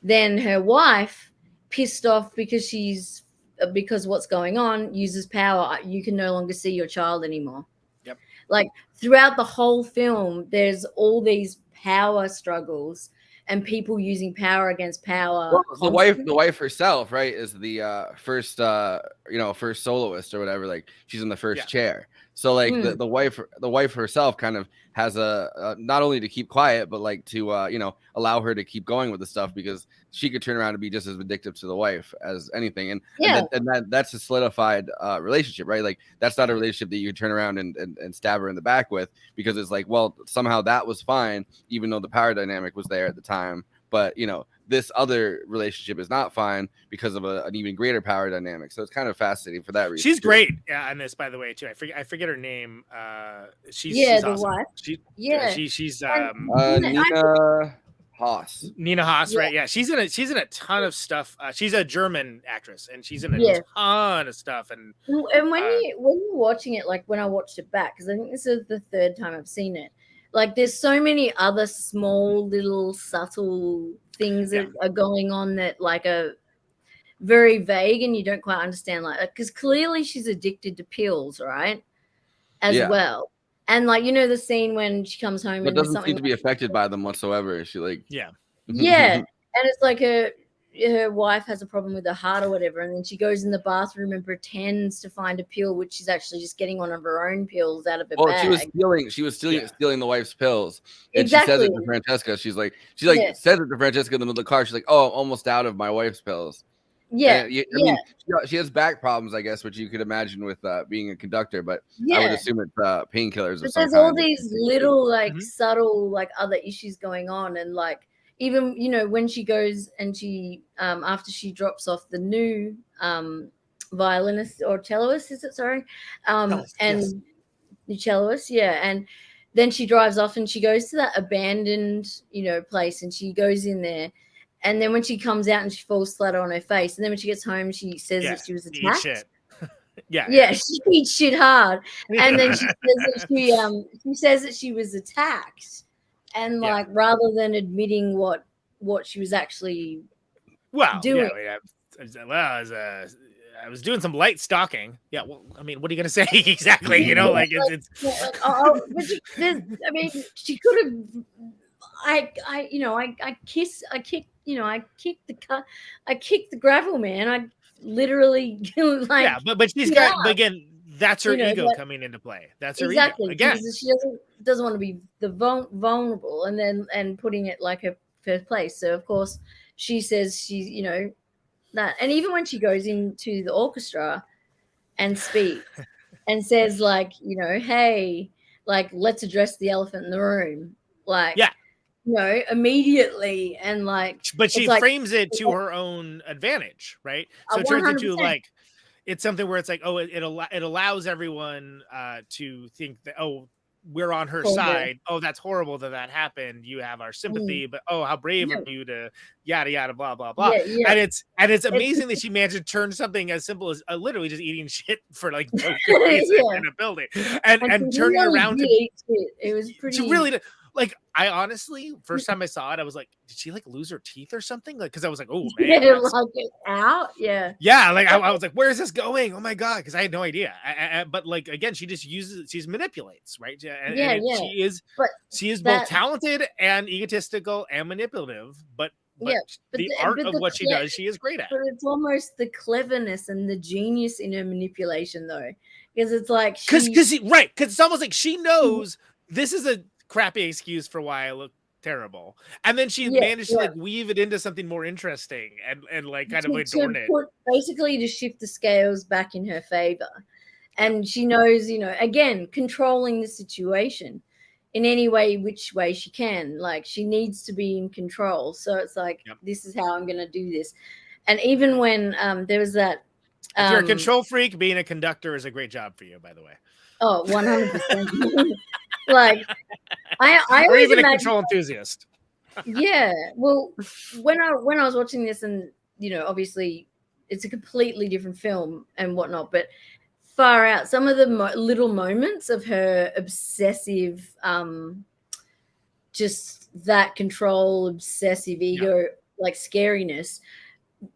Then her wife, pissed off because what's going on, uses power. You can no longer see your child anymore. Yep. Like throughout the whole film, there's all these power struggles and people using power against power. Well, the wife herself, right, is the first soloist or whatever. Like she's in the first chair. So like the wife herself kind of has a not only to keep quiet, but like to allow her to keep going with the stuff, because she could turn around and be just as vindictive to the wife as anything. And that's a solidified relationship, right? Like that's not a relationship that you could turn around and stab her in the back with, because it's like, well, somehow that was fine, even though the power dynamic was there at the time. But this other relationship is not fine because of an even greater power dynamic. So it's kind of fascinating for that reason. She's great on this, by the way, too. I forget her name. She's the awesome. wife. She's Nina Haas. Nina Haas, right? Yeah, she's in a ton of stuff. She's a German actress, and she's in a ton of stuff. And when you're watching it, like when I watched it back, because I think this is the third time I've seen it. Like there's so many other small little subtle things that are going on that like are very vague and you don't quite understand, like because clearly she's addicted to pills, right? As well. And like the scene when she comes home and doesn't seem to be affected by them whatsoever. She like and it's like her wife has a problem with her heart or whatever, and then she goes in the bathroom and pretends to find a pill, which she's actually just getting one of her own pills out of her bag. She was stealing the wife's pills, and she says it to Francesca. She says it to Francesca in the middle of the car. She's like, "Oh, I'm almost out of my wife's pills." I mean, she has back problems, I guess, which you could imagine with being a conductor, but I would assume it's painkillers or something. There's all these little like subtle like other issues going on, and like even when she goes and she after she drops off the new violinist or celloist, is it the celloist, and then she drives off and she goes to that abandoned place, and she goes in there, and then when she comes out and she falls flat on her face, and then when she gets home she says that she was attacked. She eats shit hard, and then she says that she was attacked. And like rather than admitting what what she was actually well doing. I was doing some light stalking. Yeah, well, I mean, what are you gonna say exactly? You know, like it's. But I mean, she could have. I kicked the gravel man. I literally like. Yeah, but she's got. But again, that's her ego coming into play. That's her ego again. She doesn't want to be the vulnerable, and putting it like her first place. So of course she says she's that, and even when she goes into the orchestra and speaks and says like hey, like let's address the elephant in the room, like immediately, and like but she frames it to her own advantage, right? So it turns into like it's something where it's like it allows everyone to think that we're on her side. Oh, that's horrible that happened. You have our sympathy, but how brave of you to yada yada blah blah blah. And it's amazing that she managed to turn something as simple as literally just eating shit for like no good reason in a building and turn it around to it was pretty. She really did. Like, I honestly, first time I saw it, I was like, did she like lose her teeth or something? Like, because I was like, oh man, like it out, yeah. Like I was like, where is this going? Oh my god, because I had no idea. But like again, she just she manipulates, right? She is both talented and egotistical and manipulative, but the art of what she does, she is great at. But it's almost the cleverness and the genius in her manipulation, though, because it's like because it's almost like she knows this is a crappy excuse for why I look terrible, and then she managed to like weave it into something more interesting and like kind of adorn it, basically to shift the scales back in her favor. And she knows, again, controlling the situation in any which way she can. Like she needs to be in control, so it's like this is how I'm going to do this. And even when there was that, if you're a control freak, being a conductor is a great job for you, by the way. 100%. Like I or even a control enthusiast. Yeah, well, when I was watching this, and obviously it's a completely different film and whatnot, but far out some of the little moments of her obsessive, just that control, obsessive ego, like scariness,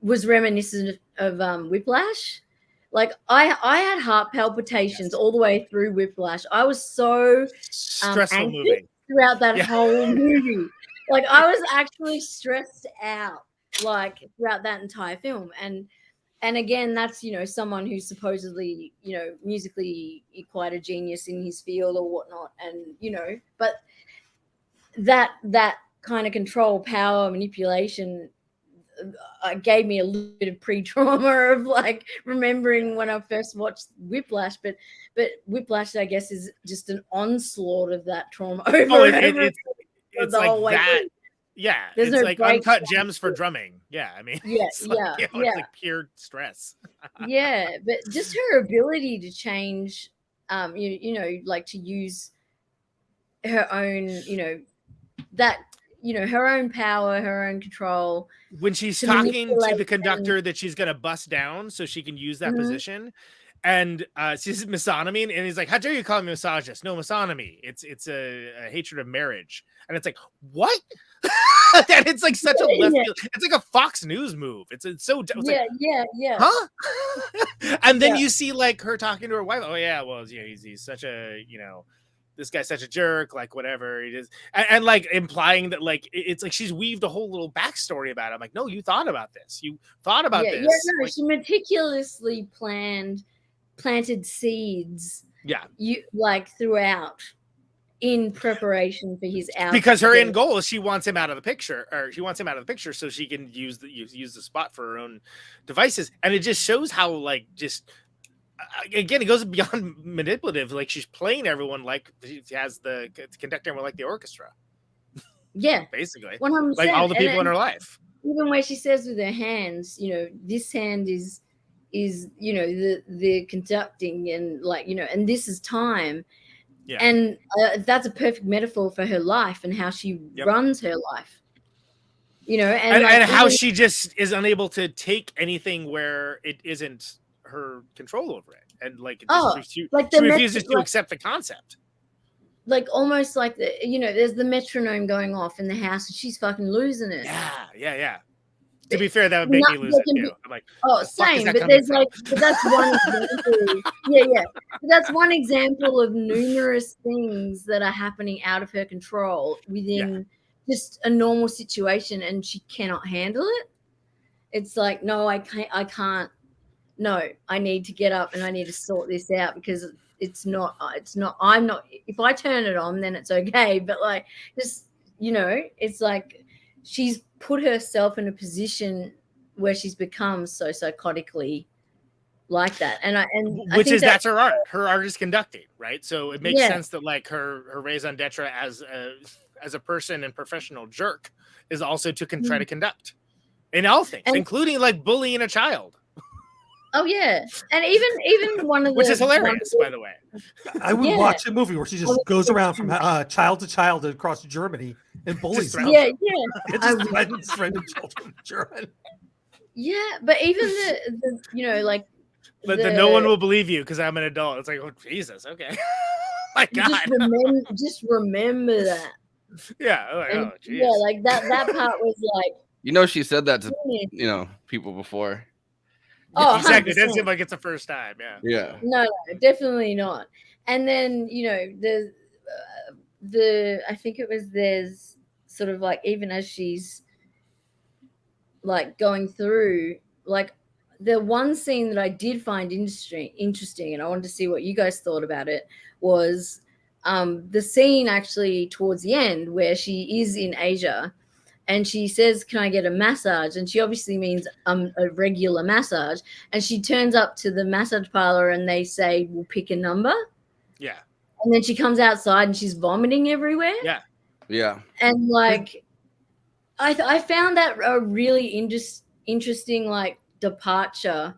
was reminiscent of Whiplash. Like I had heart palpitations all the way through Whiplash. I was so stressful movie throughout that whole movie. Like I was actually stressed out like throughout that entire film. And again, that's someone who's supposedly musically quite a genius in his field or whatnot, and but that kind of control, power, manipulation gave me a little bit of pre-trauma of like remembering when I first watched Whiplash, but Whiplash, I guess, is just an onslaught of that trauma over and over. It's like that. Yeah, it's like uncut gems for drumming. Yeah, I mean, it's like pure stress. Yeah, but just her ability to change, like to use her own, her own power, her own control. When she's talking to the conductor that she's going to bust down so she can use that position. And she's misogyny, and he's like, how dare you call me misogynist? No, misogyny. It's a hatred of marriage. And it's like, what? And it's like such a left field. It's like a Fox News move. It's so huh? And then you see like her talking to her wife. Oh yeah, well, he's such a this guy's such a jerk, like whatever he is, and like implying that like it's like she's weaved a whole little backstory about it. I'm like, no, you thought about this. You thought about this. Yeah, no, like, she meticulously planted seeds. Yeah, you like throughout in preparation for his out. Because her end goal is she wants him out of the picture, so she can use the spot for her own devices, and it just shows how like just. Again, it goes beyond manipulative. Like she's playing everyone like she has the conductor like the orchestra. Yeah, basically, 100%. Like all the people in her life. Even where she says with her hands, this hand is the conducting, and like and this is time. Yeah, and that's a perfect metaphor for her life and how she runs her life. And how she just is unable to take anything where it isn't her control over it, and like she refuses to accept the concept. like almost like there's the metronome going off in the house and she's fucking losing it. Yeah. To be fair, that would make me lose it too. I'm like, same, but there's but that's one example. Yeah. But that's one example of numerous things that are happening out of her control within just a normal situation, and she cannot handle it. It's like, no, I can't. No, I need to get up and I need to sort this out because it's not. I'm not. If I turn it on, then it's okay. But like, just it's like she's put herself in a position where she's become so psychotically like that, that's her art. Her art is conducting, right? So it makes sense that like her raison d'etre as a person and professional jerk is also to try to conduct in all things, including like bullying a child. Oh yeah, and even one of which is hilarious, by the way. I would watch a movie where she just goes around from child to child across Germany and bullies them. Yeah. It's just friend children German. Yeah, but even the like. But then no one will believe you because I'm an adult. It's like, oh Jesus, okay. My God. Just remember that. Yeah. Oh, geez. Yeah, like that part was like. She said that to people before. Oh, exactly. It doesn't seem like it's the first time. Yeah. No, definitely not. And then I think it was there's sort of like, even as she's like going through, like the one scene that I did find interesting, and I wanted to see what you guys thought about it, was the scene actually towards the end where she is in Asia. And she says, "Can I get a massage?" And she obviously means a regular massage. And she turns up to the massage parlor and they say, "We'll pick a number." Yeah. And then she comes outside and she's vomiting everywhere. Yeah. Yeah. And like, I found that a really interesting like departure.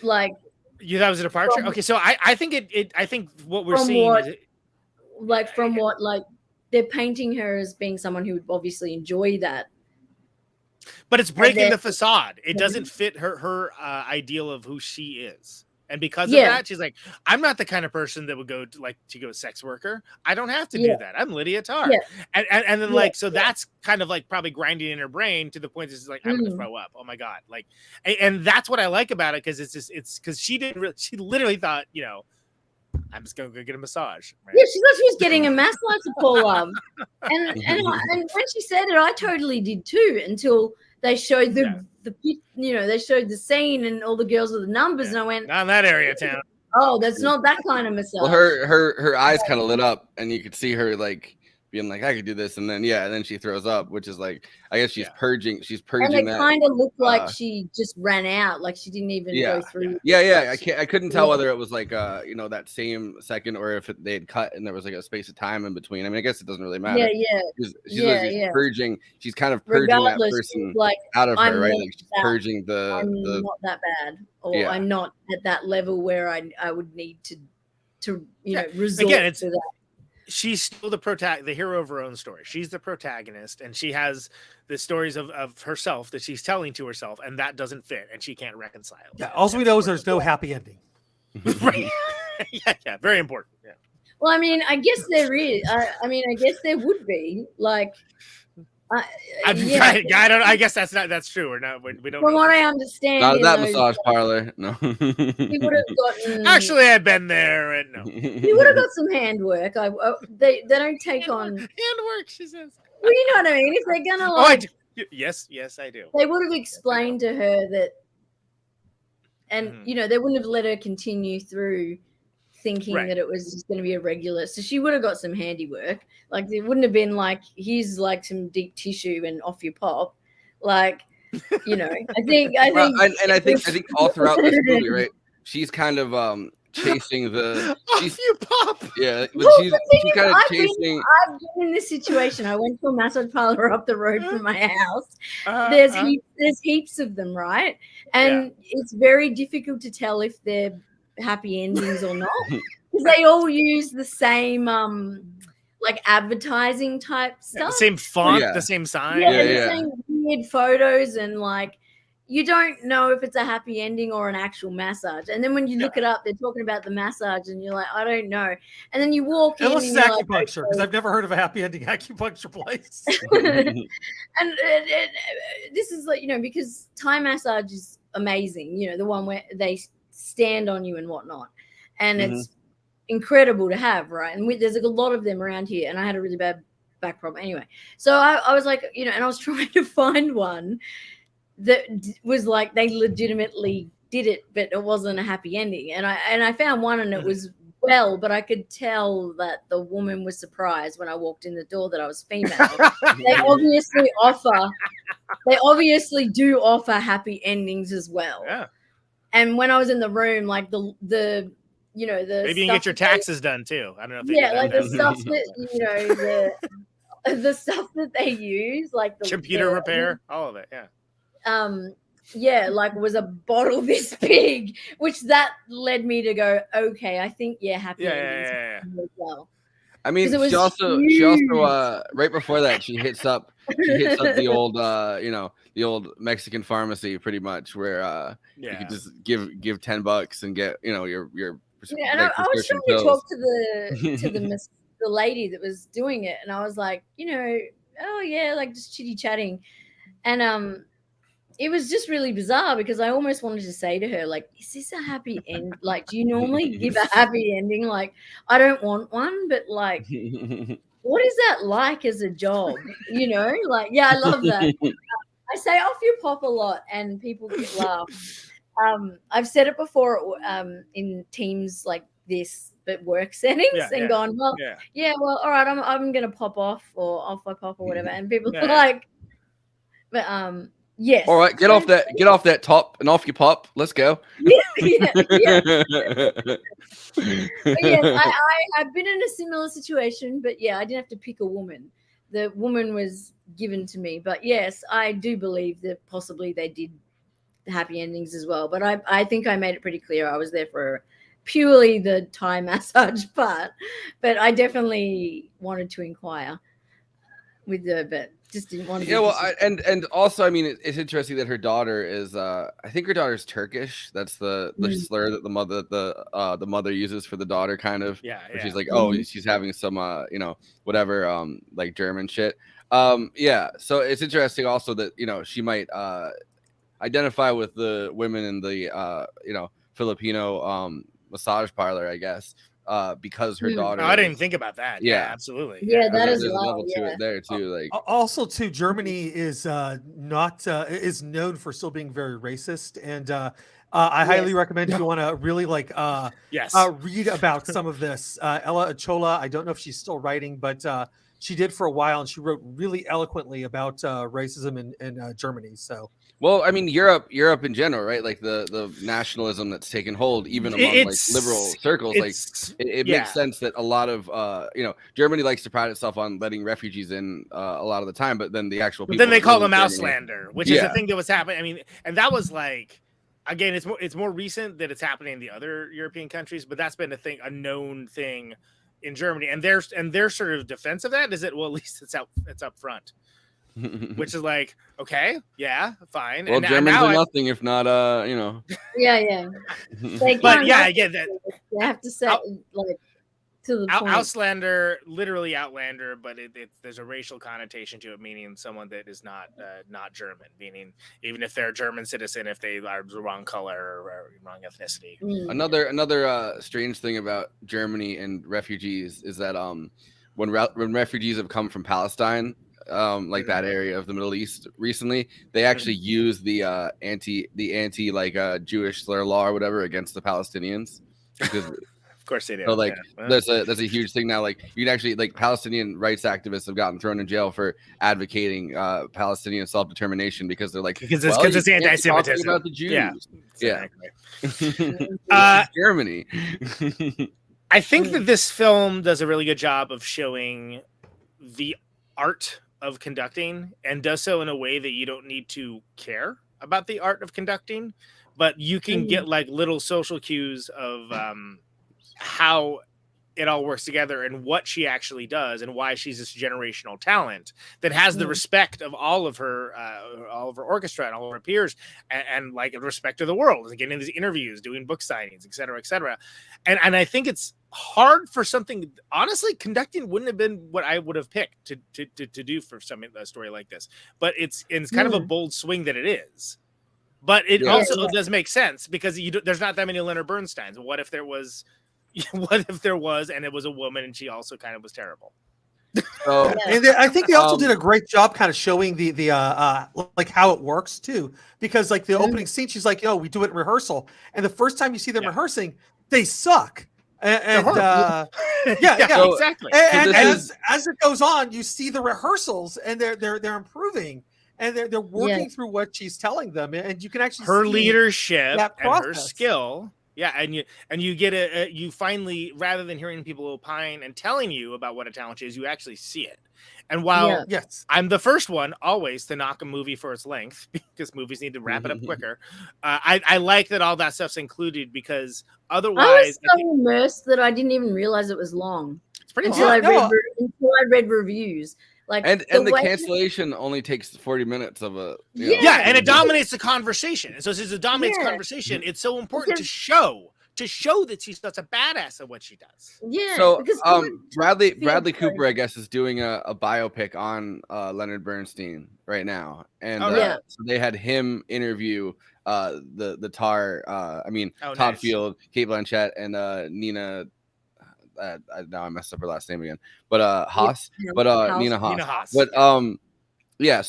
Like. Yeah, that was a departure. Okay, so I think I think what we're seeing is from what like. They're painting her as being someone who would obviously enjoy that. But it's breaking the facade. It doesn't fit her ideal of who she is. And because of that, she's like, I'm not the kind of person that would go to go sex worker. I don't have to do that. I'm Lydia Tarr. Yeah. And then like, so that's kind of like probably grinding in her brain to the point that she's like, I'm going to throw up. Oh my God. Like, and that's what I like about it. Cause it's because she literally thought, I'm just gonna go get a massage. Right? Yeah, she thought she was getting a massage to pull up, and when she said it, I totally did too. Until they showed they showed the scene and all the girls with the numbers, and I went, not in that area of town. Oh, that's not that kind of massage. Well, her eyes kind of lit up, and you could see her like being like, I could do this, and then she throws up, which is like, I guess she's purging. She's purging. And it kind of looked like she just ran out, like she didn't even go through. Yeah. I couldn't tell whether it was like that same second or if they had cut and there was like a space of time in between. I mean, I guess it doesn't really matter. She's purging. She's kind of purging that person like, out of her, right? Like she's purging I'm not that bad, or I'm not at that level where I would need to resort to that. She's still the hero of her own story. She's the protagonist, and she has the stories of herself that she's telling to herself, and that doesn't fit, and she can't reconcile. Yeah, all we know is there's no happy ending. Right? yeah, very important. Yeah. Well, I mean, I guess there is. I guess there would be like. I guess that's true or not. We don't. From what I understand, not that massage parlor. No. He would have gotten. Actually, I've been there, and no. He would have got some handwork. They don't take on handwork. She says. Well, you know what I mean. If they're gonna like. Yes, I do. They would have explained to her that, and they wouldn't have let her continue through thinking that it was just going to be a regular. So she would have got some handiwork. Like it wouldn't have been like, here's like some deep tissue and off you pop. Like, I think I think all throughout this movie, right? She's kind of chasing the off you pop. Yeah, but she's kind of chasing. I've been in this situation. I went to a massage parlor up the road from my house. There's heaps of them, right? And it's very difficult to tell if they're happy endings or not, because they all use the same like advertising type stuff, the same font, the same sign, the same weird photos, and like you don't know if it's a happy ending or an actual massage. And then when you look it up, they're talking about the massage, and you're like, I don't know. And then you walk in. Unless and it's you're acupuncture, because I've never heard of a happy ending acupuncture place. And this is like, because Thai massage is amazing. The one where they stand on you and whatnot, and it's incredible to have, right? And there's a lot of them around here, and I had a really bad back problem anyway. So I was like, and I was trying to find one that was like they legitimately did it, but it wasn't a happy ending. And I found one, and it was but I could tell that the woman was surprised when I walked in the door that I was female. They obviously do offer happy endings as well. Yeah. And when I was in the room, like the maybe you can get your taxes done too. I don't know if they do like the stuff that the stuff that they use, like the computer repair, all of it. Like was a bottle this big, which that led me to go, okay, I think happy endings as well. I mean, she also right before that she hits up the old the old Mexican pharmacy, pretty much, where you could just give $10 and get your and I was trying to talk to the lady that was doing it, and I was like, oh yeah, like just chitty chatting, and it was just really bizarre because I almost wanted to say to her, like, is this a happy end? Like, do you normally give a happy ending? Like, I don't want one, but like, what is that like as a job? Like, I love that. I say off your pop a lot, and people laugh. I've said it before in teams like this, but work settings, and gone, well, all right, I'm gonna pop off or off my pop or whatever, and people are like, but yes. All right, get off that top and off your pop. Let's go. Yes, I've been in a similar situation, but I didn't have to pick a woman. The woman was given to me, but yes, I do believe that possibly they did the happy endings as well. But I think I made it pretty clear I was there for purely the Thai massage part, but I definitely wanted to inquire with her, but just didn't want to. And also, I mean, it's interesting that her daughter is I think her daughter's Turkish. That's the slur that the mother uses for the daughter, kind of. She's like, oh, she's having some whatever like German shit. So it's interesting also that she might identify with the women in the Filipino massage parlor, I guess. Because her daughter. No, I didn't even think about that. Yeah, absolutely. Yeah, that is there's a level to it there too. Like also too, Germany is is known for still being very racist, and I highly recommend if you want to really read about some of this. Ella Achola, I don't know if she's still writing, but she did for a while, and she wrote really eloquently about racism in Germany. So. Well, I mean, Europe in general, right? Like the nationalism that's taken hold, even among like liberal circles, like it makes sense that a lot of Germany likes to pride itself on letting refugees in a lot of the time, but then the actual people. Then they call them Auslander, which is the thing that was happening. I mean, and that was like, again, it's more recent that it's happening in the other European countries, but that's been a known thing in Germany, and their sort of defense of that is that, well, at least it's up front. Which is like, okay, yeah, fine. Well, Germans are nothing if not, Yeah. But I get that. You have to say like to the point. Auslander, literally Outlander, but there's a racial connotation to it, meaning someone that is not German. Meaning, even if they're a German citizen, if they are the wrong color or wrong ethnicity. Another strange thing about Germany and refugees is that when refugees have come from Palestine. Like that area of the Middle East recently, they actually use the anti Jewish slur law or whatever against the Palestinians. Because of course they do. So there's a huge thing now. Like you can actually Palestinian rights activists have gotten thrown in jail for advocating Palestinian self-determination because they're like because it's anti-Semitism about the Jews. Exactly. Germany. I think that this film does a really good job of showing the art of conducting, and does so in a way that you don't need to care about the art of conducting, but you can get like little social cues of how it all works together and what she actually does and why she's this generational talent that has the respect of all of her orchestra and all of her peers, and like respect of the world, and getting these interviews, doing book signings, et cetera, and I think it's hard for something, honestly, conducting wouldn't have been what I would have picked to do for a story like this, but it's kind of a bold swing that it is. But it also does make sense because there's not that many Leonard Bernsteins. What if there was, and it was a woman and she also kind of was terrible? And I think they also did a great job kind of showing the like how it works too, because like the opening scene, she's like, we do it in rehearsal, and the first time you see them rehearsing, they suck. And exactly. And as it goes on, you see the rehearsals, and they're improving, and they're working through what she's telling them, and you can actually her see leadership that and her skill. Yeah, and you get you finally, rather than hearing people opine and telling you about what a talent is, you actually see it. And while I'm the first one always to knock a movie for its length, because movies need to wrap it up quicker, I like that all that stuff's included, because otherwise I was so immersed that I didn't even realize it was long. It's pretty until long. Until I read reviews. Like, and the cancellation only takes 40 minutes of a and it dominates the conversation. And so since it dominates conversation, it's so important to show that she's such a badass at what she does. Yeah. So Bradley Cooper, I guess, is doing a biopic on Leonard Bernstein right now, and so they had him interview the tar. Todd Field, Cate Blanchett, and Nina. Now I messed up her last name again, but Haas, Nina Haas. But so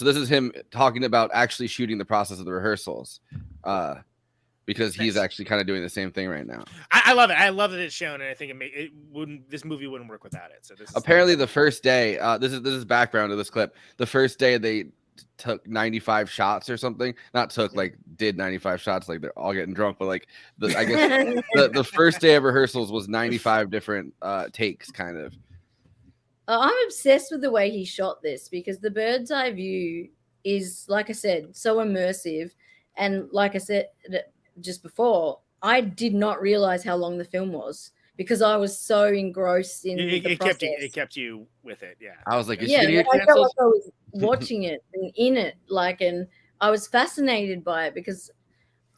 this is him talking about actually shooting the process of the rehearsals, because he's actually kind of doing the same thing right now. I love it. I love that it's shown, and I think this movie wouldn't work without it. So apparently the first day, this is background to this clip. The first day they took 95 shots or something. Did 95 shots, like they're all getting drunk, but like I guess the first day of rehearsals was 95 different takes, kind of. I'm obsessed with the way he shot this, because the bird's eye view is, like I said, so immersive. And like I said just before, I did not realize how long the film was, because I was so engrossed in the process. It kept you with it, yeah. I was like, I felt like I was watching it and in it, and I was fascinated by it, because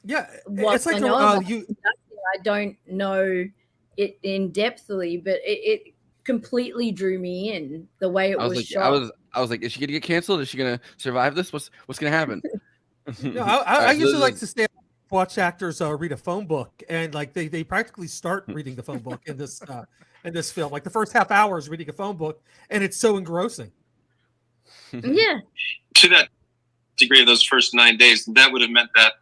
it's like I don't know it in depthly, but it completely drew me in the way it was shot. I was like, is she gonna get canceled? Is she gonna survive this? What's gonna happen? I usually like to stay watch actors read a phone book, and like they practically start reading the phone book in this film. Like the first half hour is reading a phone book, and it's so engrossing. Yeah. To that degree, of those first 9 days, that would have meant that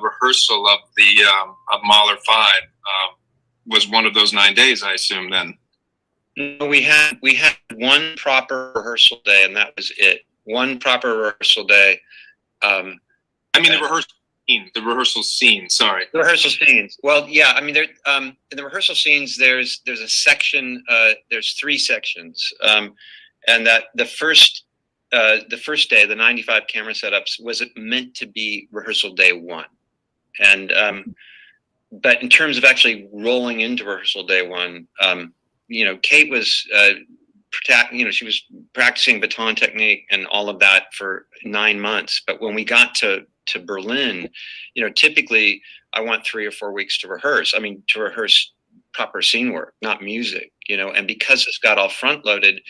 rehearsal of the of Mahler 5 was one of those 9 days, I assume. Then no, we had one proper rehearsal day, and that was it. One proper rehearsal day. The rehearsal scene. Sorry, the rehearsal scenes. Well, yeah. I mean, there in the rehearsal scenes, there's a section. There's 3 sections, and that the first day, the 95 camera setups, was it meant to be rehearsal day 1, and but in terms of actually rolling into rehearsal day 1, Cate was she was practicing baton technique and all of that for 9 months. But when we got to Berlin, typically I want 3 or 4 weeks to rehearse. I mean, to rehearse proper scene work, not music, and because it's got all front loaded,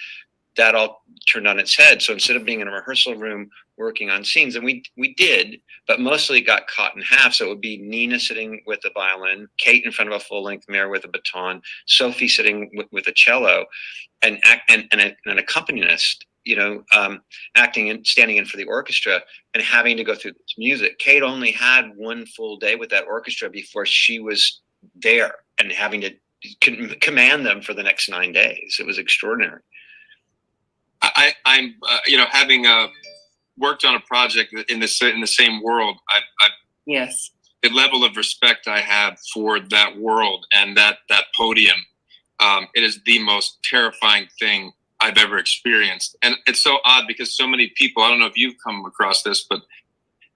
that all turned on its head. So instead of being in a rehearsal room working on scenes, and we did, but mostly it got cut in half. So it would be Nina sitting with the violin, Cate in front of a full-length mirror with a baton, Sophie sitting with a cello, and an accompanist, acting and standing in for the orchestra, and having to go through this music. Cate only had 1 full day with that orchestra before she was there and having to command them for the next 9 days. It was extraordinary. I'm having worked on a project in the same world. Yes. The level of respect I have for that world and that podium, it is the most terrifying thing I've ever experienced. And it's so odd because so many people, I don't know if you've come across this, but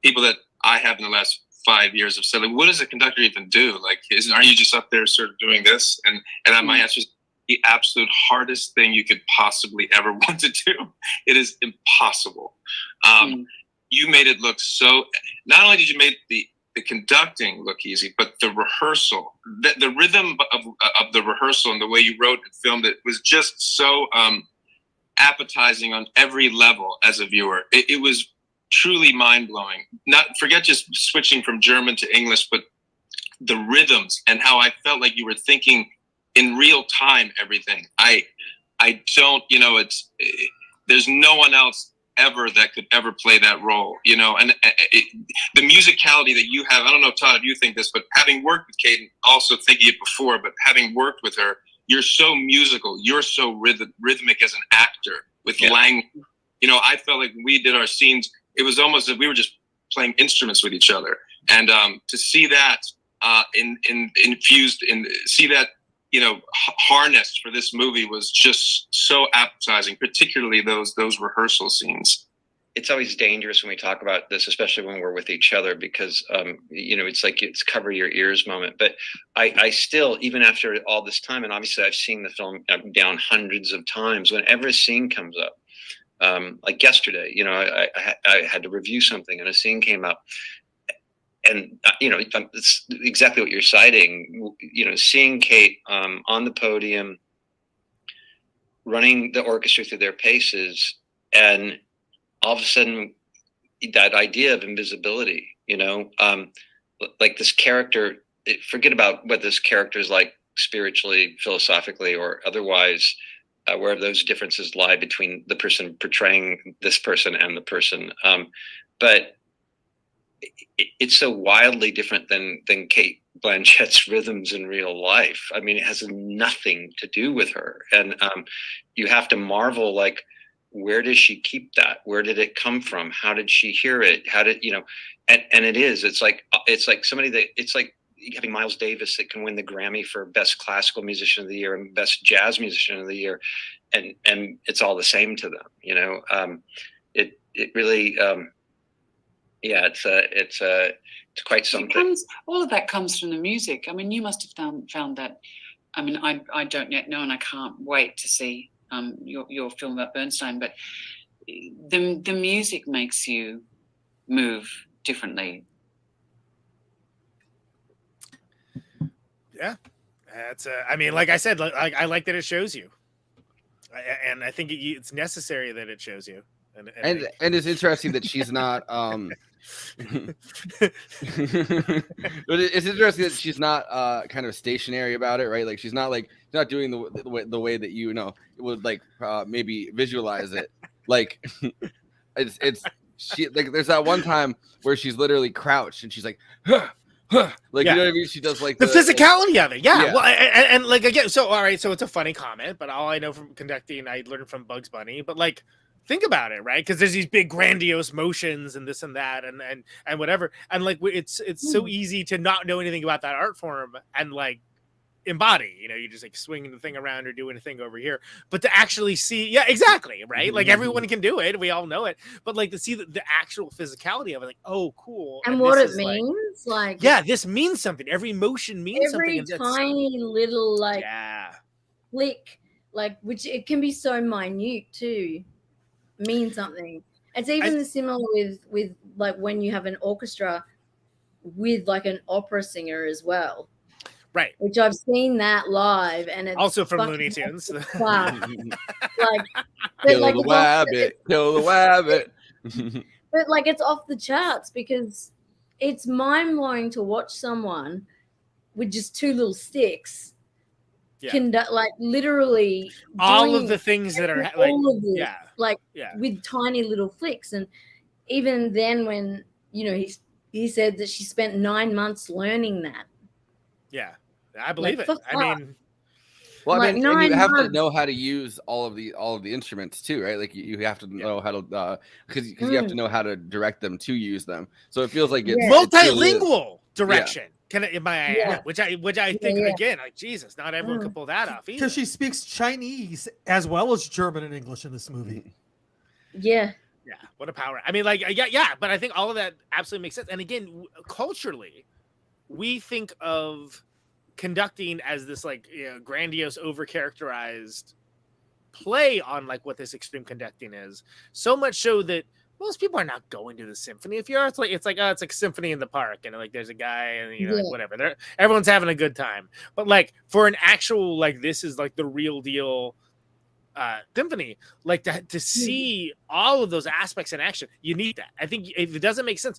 people that I have in the last 5 years have said, like, what does a conductor even do? Like, aren't you just up there sort of doing this? And my answer is, the absolute hardest thing you could possibly ever want to do. It is impossible. You made it look so, not only did you make the conducting look easy, but the rehearsal, the rhythm of the rehearsal and the way you wrote and filmed it was just so appetizing on every level as a viewer. It was truly mind-blowing. Not forget just switching from German to English, but the rhythms and how I felt like you were thinking in real time everything. I don't, there's no one else ever that could ever play that role, and the musicality that you have, I don't know, Todd, if you think this, but having worked with Cate, also thinking it before, but having worked with her, you're so musical, you're so rhythmic as an actor with language. I felt like when we did our scenes, it was almost as if we were just playing instruments with each other. And to see that infused and see that, harnessed for this movie was just so appetizing, particularly those rehearsal scenes. It's always dangerous when we talk about this, especially when we're with each other, because, it's like it's cover your ears moment. But I still, even after all this time, and obviously I've seen the film down hundreds of times, whenever a scene comes up, like yesterday, I had to review something and a scene came up. And, it's exactly what you're citing, seeing Cate on the podium, running the orchestra through their paces, and all of a sudden that idea of invisibility, like this character, forget about what this character is like spiritually, philosophically, or otherwise, where those differences lie between the person portraying this person and the person. But it's so wildly different than Cate Blanchett's rhythms in real life. I mean, it has nothing to do with her. And you have to marvel, like, where does she keep that? Where did it come from? How did she hear it? How did, and it's like somebody that, it's like having Miles Davis that can win the Grammy for Best Classical Musician of the Year and Best Jazz Musician of the Year. And it's all the same to them, it really, it's quite something. All of that comes from the music. I mean, you must have found that. I mean, I don't yet know, and I can't wait to see your film about Bernstein. But the music makes you move differently. Yeah, that's. I mean, like I said, I like that it shows you, and I think it's necessary that it shows you. And it's interesting that she's not. But it's interesting that she's not kind of stationary about it, right? Like she's not doing the way that it would like maybe visualize it. Like it's she like there's that one time where she's literally crouched and she's like. Like you know what I mean? She does like the physicality of it, yeah. Well, and like again, so all right, so it's a funny comment, but all I know from conducting, I learned from Bugs Bunny. But like, think about it, right? Because there's these big grandiose motions and this and that and whatever, and like it's so easy to not know anything about that art form and like embody. You just like swinging the thing around or doing a thing over here, but to actually see, exactly, right? Like everyone can do it, we all know it, but like to see the actual physicality of it, like, oh, cool, and what it means, like this means something. Every motion means every something. Tiny little like flick, like which it can be so minute too, mean something. It's even similar with like when you have an orchestra with like an opera singer as well. Right. Which I've seen that live, and it's also from Looney Tunes. Like, kill the wabbit. But like it's off the charts because it's mind blowing to watch someone with just two little sticks conduct like literally all of the things that are like all of this, with tiny little flicks. And even then, when he said that she spent 9 months learning that. Yeah. I believe it. I mean, well, I mean, and you have to know how to use all of the instruments too, right? Like you have to know how to because you have to know how to direct them to use them. So it feels like it's multilingual direction. Which I think again, like Jesus, not everyone can pull that off either. Because she speaks Chinese as well as German and English in this movie. Yeah. Yeah. What a power. I mean, like, but I think all of that absolutely makes sense. And again, culturally, we think of conducting as this like grandiose, overcharacterized play on like what this extreme conducting is. So much so that most people are not going to the symphony. If you are, it's like oh, it's like symphony in the park, and like there's a guy, and like whatever. Everyone's having a good time. But like for an actual like this is like the real deal symphony, like to see all of those aspects in action, you need that. I think if it doesn't make sense,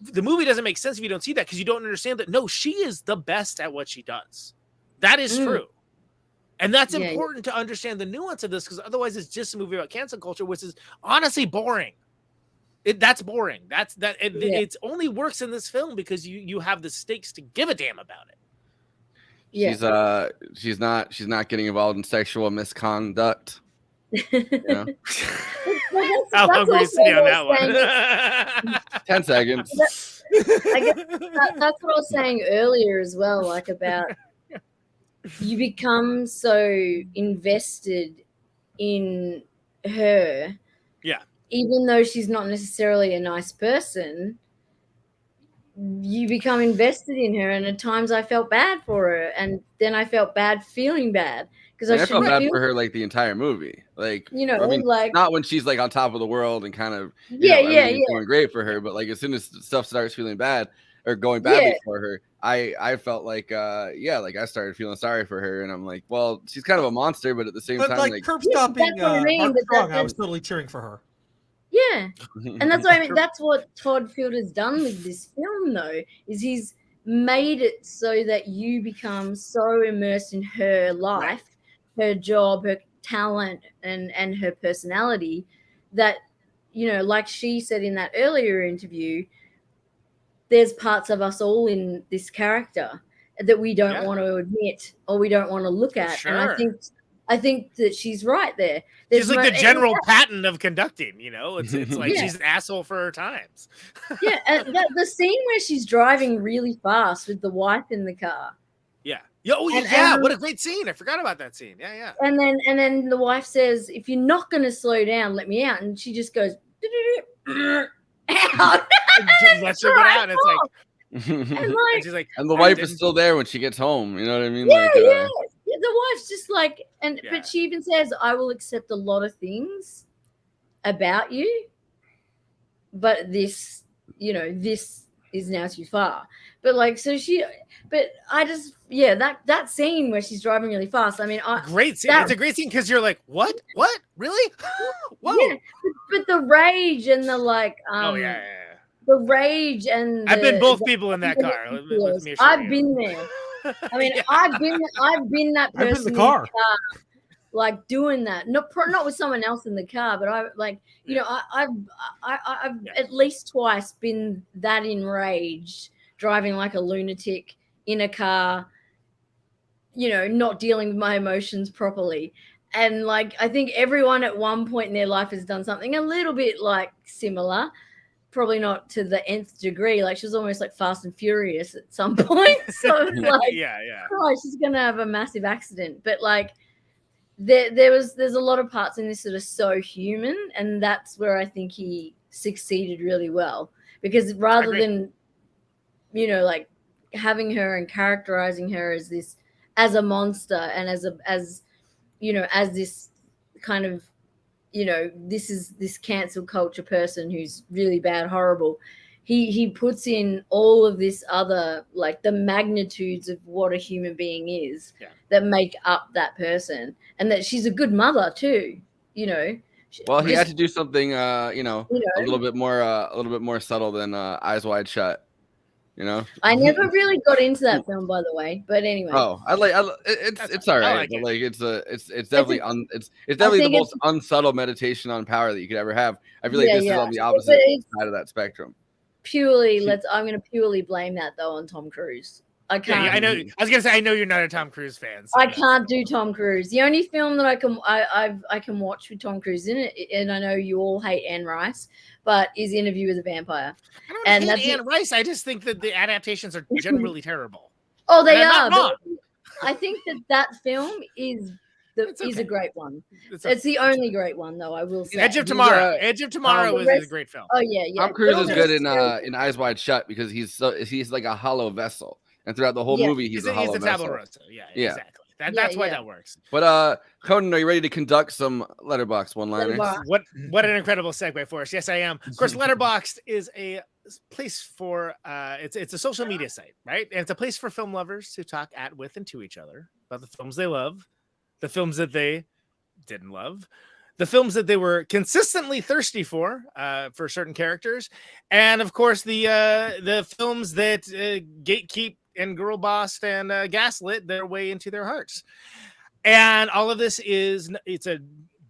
the movie doesn't make sense if you don't see that, because you don't understand that no, she is the best at what she does. That is true. And that's important to understand the nuance of this, because otherwise it's just a movie about cancel culture, which is honestly boring. That's boring. It only works in this film because you have the stakes to give a damn about it. Yeah. She's not getting involved in sexual misconduct. How long were you sitting on that one? 10 seconds. I guess that's what I was saying earlier as well, like about you become so invested in her. Yeah. Even though she's not necessarily a nice person, you become invested in her, and at times I felt bad for her, and then I felt bad feeling bad because I felt bad for her like the entire movie, like I mean, like not when she's like on top of the world and kind of going great for her, but like as soon as stuff starts feeling bad or going badly for her, I felt like like I started feeling sorry for her, and I'm like, well, she's kind of a monster, but at the same time, like curb stopping Mark Strong, I was totally cheering for her. Yeah, and that's what I mean. That's what Todd Field has done with this film, though, is he's made it so that you become so immersed in her life, her job, her talent, and her personality that, like she said in that earlier interview, there's parts of us all in this character that we don't want to admit or we don't want to look at. Sure. And I think that she's right there. She's like the general pattern of conducting, It's like she's an asshole for her times. Yeah, and the scene where she's driving really fast with the wife in the car. Yeah. What a great scene. I forgot about that scene. Yeah. And then the wife says, "If you're not going to slow down, let me out." And she just goes out. Lets her get out. And it's like, and she's like, and the wife is still there when she gets home. You know what I mean? Yeah, the wife's just like, but she even says, "I will accept a lot of things about you, but this, this is now too far." But like, I just, that scene where she's driving really fast. I mean, great scene. It's a great scene because you're like, what, really? Whoa! Yeah, but the rage and the like, the rage and I've been both people in that car. I've been there. I mean, I've been that person in the car, like doing that. Not with someone else in the car, but I've at least twice been that enraged, driving like a lunatic in a car. Not dealing with my emotions properly, and like I think everyone at one point in their life has done something a little bit like similar. Probably not to the nth degree. Like she was almost like Fast and Furious at some point. So it's like, oh, she's gonna have a massive accident. But like, there's a lot of parts in this that are so human, and that's where I think he succeeded really well. Because rather than, like having her and characterizing her as a monster and as this kind of, this is this cancel culture person who's really bad, horrible. He puts in all of this other, like the magnitudes of what a human being is that make up that person, and that she's a good mother too. Well, he had to do something, a little bit more subtle than Eyes Wide Shut. I never really got into that film, by the way. But anyway. Oh, it's all right. But like it's definitely it's definitely the most unsubtle meditation on power that you could ever have. I feel like this is on the opposite side of that spectrum. I'm going to purely blame that though on Tom Cruise. I can't. Yeah, I know. I was going to say I know you're not a Tom Cruise fan. So I can't do Tom Cruise. The only film that I can watch with Tom Cruise in it, and I know you all hate Anne Rice, but is Interview with a Vampire. I don't hate Anne Rice. I just think that the adaptations are generally terrible. Oh, they are. But I think that film is a great one. It's the only great one, though. I will say. Edge of Tomorrow. Edge of Tomorrow is a great film. Oh yeah. Tom Cruise is good in Eyes Wide Shut because he's like a hollow vessel, and throughout the whole movie, he's a hollow tabula vessel. rasa. Yeah, exactly. That's why that works. But Conan, are you ready to conduct some Letterboxd one-liners? What an incredible segue for us. Yes, I am. Of course, Letterboxd is a place for it's a social media site, right? And it's a place for film lovers to talk at, with, and to each other about the films they love, the films that they didn't love, the films that they were consistently thirsty for certain characters, and of course the films that gatekeep and girl bossed and gaslit their way into their hearts. And all of this it's a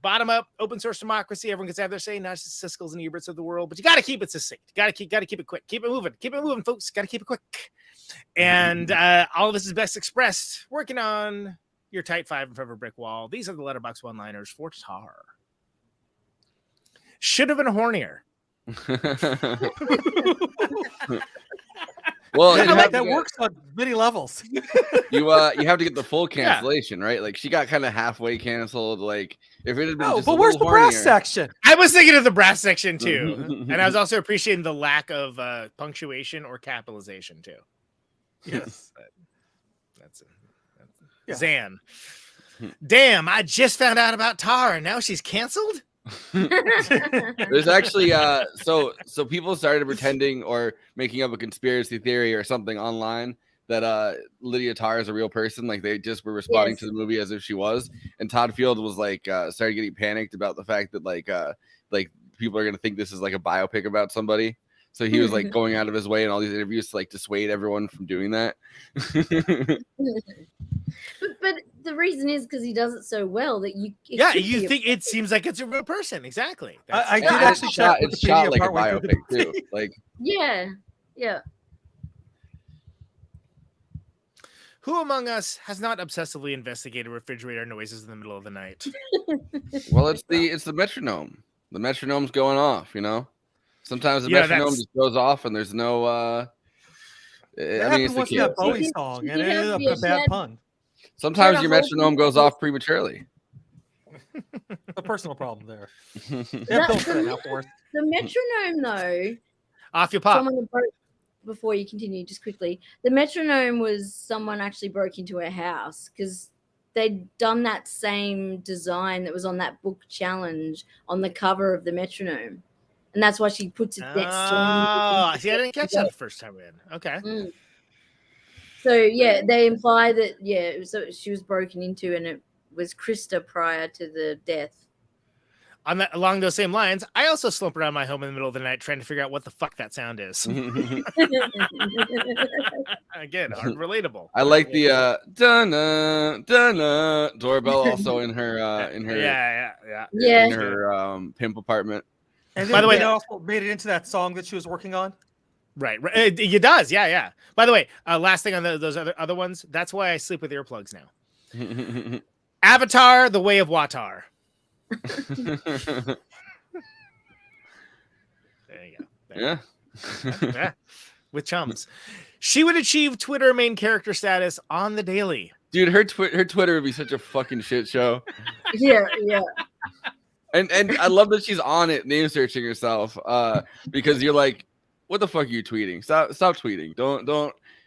bottom-up open source democracy. Everyone gets to have their say, not just Siskel's and Eberts of the world, but you got to keep it succinct. Got to keep it quick. Keep it moving, folks. Got to keep it quick. And all of this is best expressed working on your tight 5 in front of a brick wall. These are the Letterboxd one-liners for Tar. Should have been hornier. Well, that works on many levels. You have to get the full cancellation, right? Like she got kind of halfway canceled. Like if it had been just but where's the brass section? I was thinking of the brass section too, and I was also appreciating the lack of punctuation or capitalization too. Yes, that's Zan. Damn, I just found out about Tar, and now she's canceled. There's actually so people started pretending or making up a conspiracy theory or something online that Lydia Tar is a real person. Like they just were responding to the movie as if she was, and Todd Field was like started getting panicked about the fact that like people are gonna think this is like a biopic about somebody. So he was like going out of his way in all these interviews to like dissuade everyone from doing that. But the reason is because he does it so well that you think it seems like it's a real person. Exactly. I did actually check it's shot like a biopic too. Like yeah. Who among us has not obsessively investigated refrigerator noises in the middle of the night? Well, it's the metronome. The metronome's going off, you know. Sometimes the metronome just goes off and there's no I mean, it's the that Bowie song and it ended up a bad pun. Sometimes your metronome goes off prematurely. A personal problem there. The metronome, though. Off your pop. Before you continue, just quickly, the metronome was someone actually broke into a house because they'd done that same design that was on that book challenge on the cover of the metronome. And that's why she puts it next to him. Oh, see, I didn't catch that the first time in. Okay. So, yeah, they imply that, so she was broken into and it was Krista prior to the death. Along those same lines, I also slump around my home in the middle of the night trying to figure out what the fuck that sound is. Again, relatable. I like the dun doorbell also in her in her pimp apartment. And then by the way, also made it into that song that she was working on. Right. It does. Yeah. By the way, last thing on those other ones, that's why I sleep with earplugs now. Avatar: The Way of Watar. There you go. Yeah. With chums. She would achieve Twitter main character status on the daily. Dude, her Twitter would be such a fucking shit show. Yeah. And I love that she's on it name searching herself because you're like, what the fuck are you tweeting? Stop tweeting. Don't.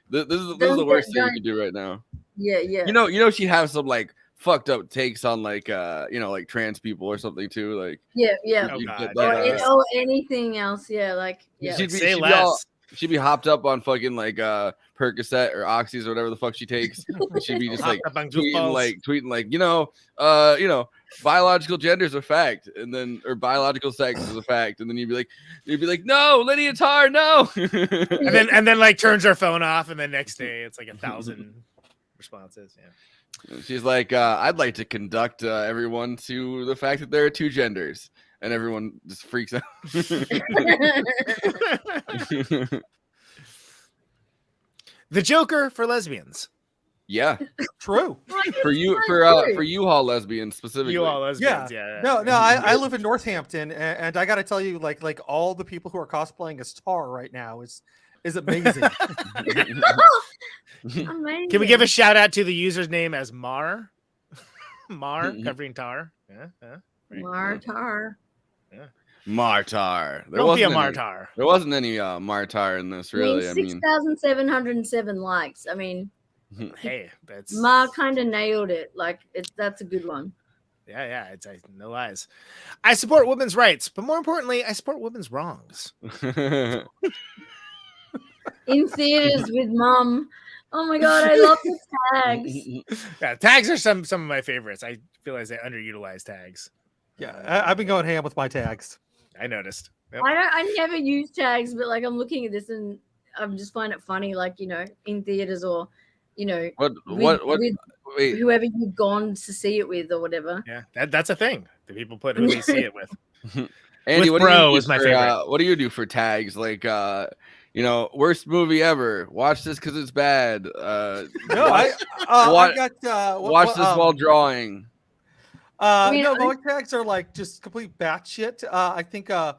This is the worst thing you can do right now. Yeah. You know she'd have some like fucked up takes on like like trans people or something too. Like or anything else. She'd be hopped up on fucking like Percocet or Oxys or whatever the fuck she takes. And she'd be just like tweeting like biological gender is a fact, and then or biological sex is a fact, and then you'd be like no, Lydia Tar, no. and then like turns her phone off, and then next day it's like 1,000 responses. Yeah. She's like, I'd like to conduct everyone to the fact that there are two genders. And everyone just freaks out. The Joker for lesbians. Yeah. True. For U-Haul lesbians specifically. U-Haul lesbians, yeah. No, I live in Northampton, and I got to tell you, like all the people who are cosplaying as Tar right now is amazing. Amazing. Can we give a shout out to the user's name as Mar? Mar covering Tar. Yeah. Mar Tar. Yeah. Martyr. Don't be a martyr. There wasn't any martyr in this, really. I mean, 6,707 likes. I mean, hey, that's Ma kind of nailed it. Like, that's a good one. Yeah, it's no lies. I support women's rights, but more importantly, I support women's wrongs. In theaters with Mum. Oh my god, I love the tags. Yeah, tags are some of my favorites. I realize they underutilize tags. Yeah, I've been going ham with my tags. I noticed. Yep. I never use tags, but like I'm looking at this and I'm just find it funny, like, you know, in theaters or, you know, with whoever you've gone to see it with or whatever. Yeah, that's a thing that people put who they see it with. Andy, with Bro is my favorite. What do you do for tags? Like, you know, worst movie ever. Watch this because it's bad. No, I got watch this while drawing. No, my tags are like just complete batshit. I think I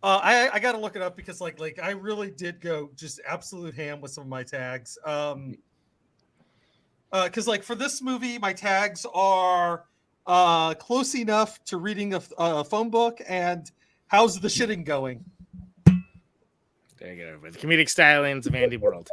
got to look it up because like I really did go just absolute ham with some of my tags. Because like for this movie, my tags are close enough to reading a phone book and how's the shitting going. There you go. The comedic stylings of Andy World.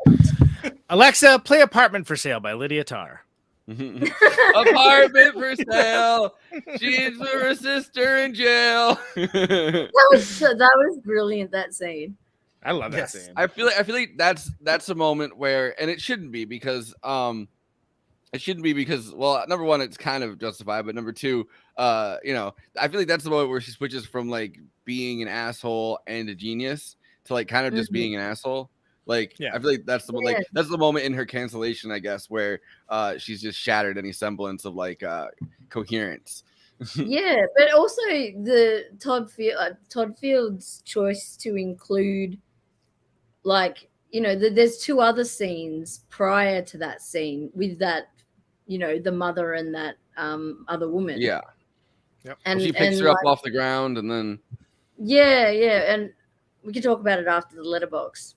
Alexa, play Apartment for Sale by Lydia Tarr. Apartment for sale. She's her sister in jail. that was brilliant, that scene. I love that scene. I feel like that's a moment where, and it shouldn't be because well, number one, it's kind of justified, but number two, you know, I feel like that's the moment where she switches from like being an asshole and a genius to like kind of just being an asshole. Like, I feel like that's the that's the moment in her cancellation, I guess, where she's just shattered any semblance of like coherence. Yeah, but also the Todd Field's choice to include, like, you know, there's two other scenes prior to that scene with that, you know, the mother and that other woman. Yeah. Yep. And she picks her up off the ground and then. Yeah, and we can talk about it after the letterbox.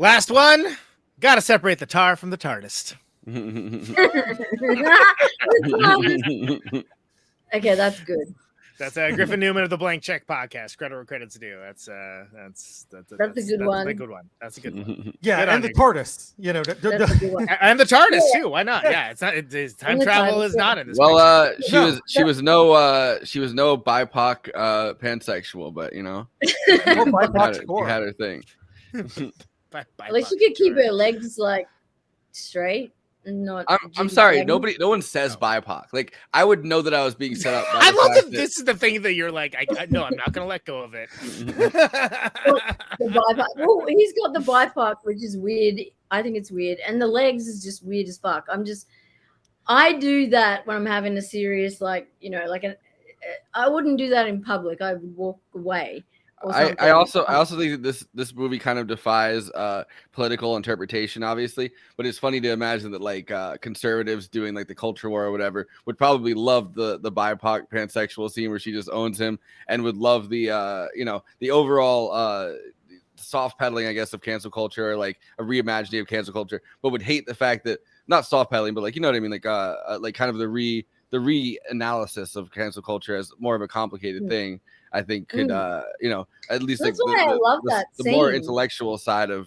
Last one. Got to separate the tar from the TARDIS. Okay, that's good. That's Griffin Newman of the Blank Check podcast. Credit where credit's due. That's a good one. That's a good one. That's a good one. Yeah, good and the TARDIS, you know, and the TARDIS too. Why not? Yeah, it's not. Time travel is not in this. Well, she was no BIPOC pansexual, but you know, she had her thing. At least she could keep her legs like straight. Not I'm sorry. No one says BIPOC. Like, I would know that I was being set up. By I love that this is the thing that you're like, no, I'm not going to let go of it. Well, he's got the BIPOC, which is weird. I think it's weird. And the legs is just weird as fuck. I do that when I'm having a serious, like, you know, like I wouldn't do that in public. I would walk away. I also think that this movie kind of defies political interpretation, obviously, but it's funny to imagine that like conservatives doing like the culture war or whatever would probably love the BIPOC pansexual scene where she just owns him and would love the you know, the overall soft peddling, I guess, of cancel culture, or like a reimagining of cancel culture, but would hate the fact that not soft peddling, but like, you know what I mean, like kind of the reanalysis of cancel culture as more of a complicated thing. I think could you know, at least that's like why I love the more intellectual side of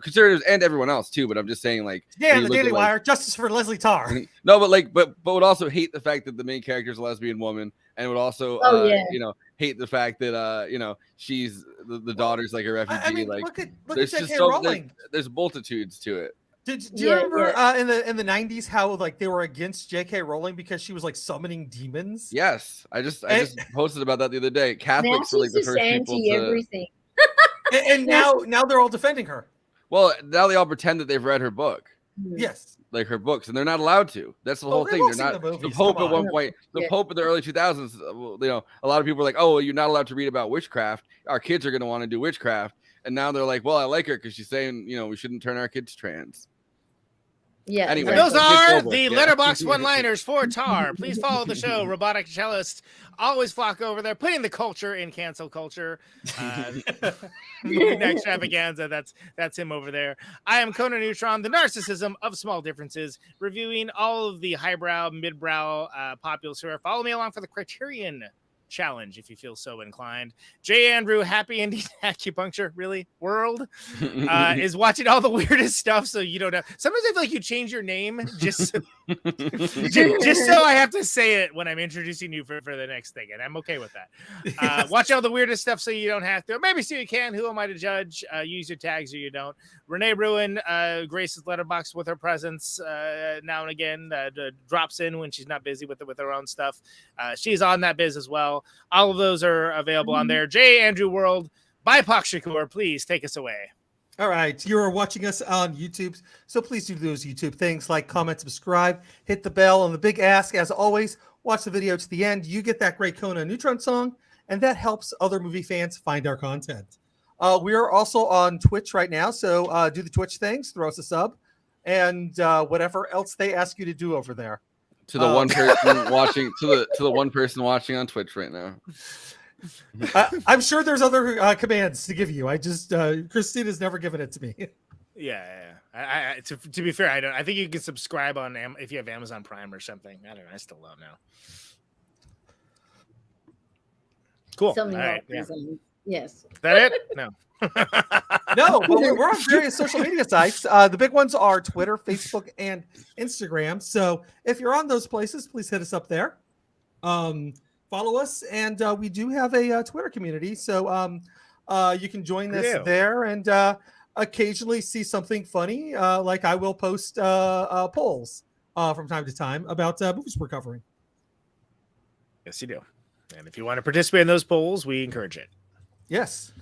conservatives and everyone else too. But I'm just saying, like, the Daily Wire, justice for Leslie Tarr. No, but would also hate the fact that the main character is a lesbian woman, and would also you know, hate the fact that you know, she's the daughter's like a refugee. I mean, like, look at there's J.K. just Rowling. there's multitudes to it. Do you remember in the 90s how like they were against J.K. Rowling because she was like summoning demons? Yes, I just posted about that the other day. Catholics were like the first people to everything. and now they're all defending her. Well, now they all pretend that they've read her book. Yes, like her books, and they're not allowed to. That's the whole thing. They're not. The Pope at one point, the Pope in the early 2000s, you know, a lot of people were like, "Oh, well, you're not allowed to read about witchcraft. Our kids are going to want to do witchcraft." And now they're like, "Well, I like her because she's saying, you know, we shouldn't turn our kids trans." Yeah. Anyway, those are the letterbox one-liners for Tar. Please follow the show. Robotic Cellist always flock over there, putting the culture in cancel culture. Extravaganza. That's him over there. I am Conan Neutron, the narcissism of small differences, reviewing all of the highbrow, midbrow, popular. Follow me along for the Criterion challenge if you feel so inclined. J. Andrew, Happy Ending Acupuncture, really? World is watching all the weirdest stuff, so you don't know. Sometimes I feel like you change your name just so, just so I have to say it when I'm introducing you for the next thing, and I'm okay with that. Yes. Watch all the weirdest stuff so you don't have to. Maybe so you can. Who am I to judge? Use your tags or you don't. Renee Ruin graces Letterboxd with her presence now and again. Drops in when she's not busy with her own stuff. She's on that biz as well. All of those are available on there. J. Andrew World, BIPOC Shakur, please take us away. All right, you're watching us on YouTube, so please do those YouTube things like comment, subscribe, hit the bell, and the big ask, as always, watch the video to the end. You get that great Conan Neutron song, and that helps other movie fans find our content. We are also on Twitch right now, so do the Twitch things, throw us a sub, and whatever else they ask you to do over there. To the one person watching, to the one person watching on Twitch right now. I'm sure there's other commands to give you. I just Christina's never given it to me. Yeah. To be fair, I don't. I think you can subscribe on if you have Amazon Prime or something. I don't know. I still don't know. Cool. Something All right. Yes. Is that it? No. No, but we're on various social media sites. The big ones are Twitter, Facebook, and Instagram. So if you're on those places, please hit us up there. Follow us, and we do have a Twitter community. So you can join us there and occasionally see something funny. Like I will post polls from time to time about movies we're covering. Yes, you do. And if you want to participate in those polls, we encourage it. Yes.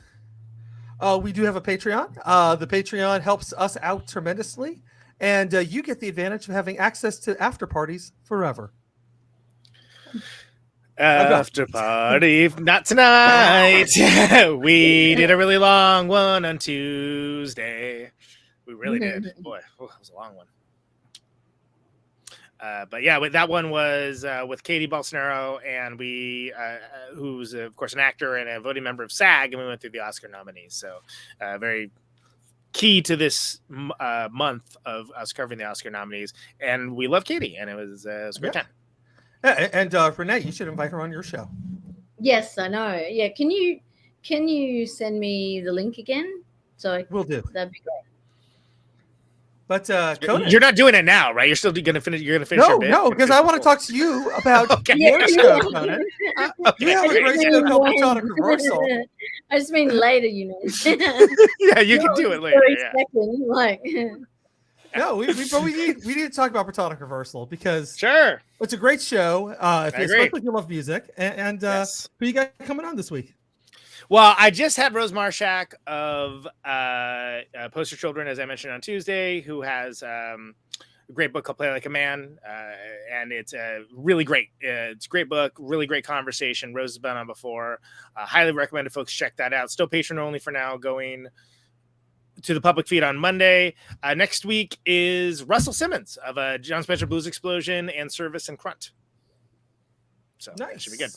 We do have a Patreon. The Patreon helps us out tremendously, and you get the advantage of having access to after parties forever. After party, not tonight. We did a really long one on Tuesday. We really did. Boy, that was a long one. But yeah, that one was with Cate Bolsonaro, and we, who's of course an actor and a voting member of SAG, and we went through the Oscar nominees. So very key to this month of us covering the Oscar nominees, and we love Cate, and it was a great time. And Renee, you should invite her on your show. Yes, I know. Yeah, can you send me the link again? So we'll do. That'd be great. But Conan, you're not doing it now, right? You're still gonna finish. You're gonna finish. No, because I want to talk to you about your show, Conan. You have a great show called Platonic Reversal. I just mean later, you know. Yeah, you can do it later. No, we need to talk about Platonic Reversal because sure, it's a great show. Especially if you love music. And yes. Who you got coming on this week? Well, I just had Rose Marshak of Poster Children, as I mentioned on Tuesday, who has a great book called Play Like a Man, and it's really great. It's a great book, really great conversation. Rose has been on before. Highly recommended folks check that out. Still patron only for now, going to the public feed on Monday. Next week is Russell Simmons of John Spencer Blues Explosion and Service and Crunt. So that should be good.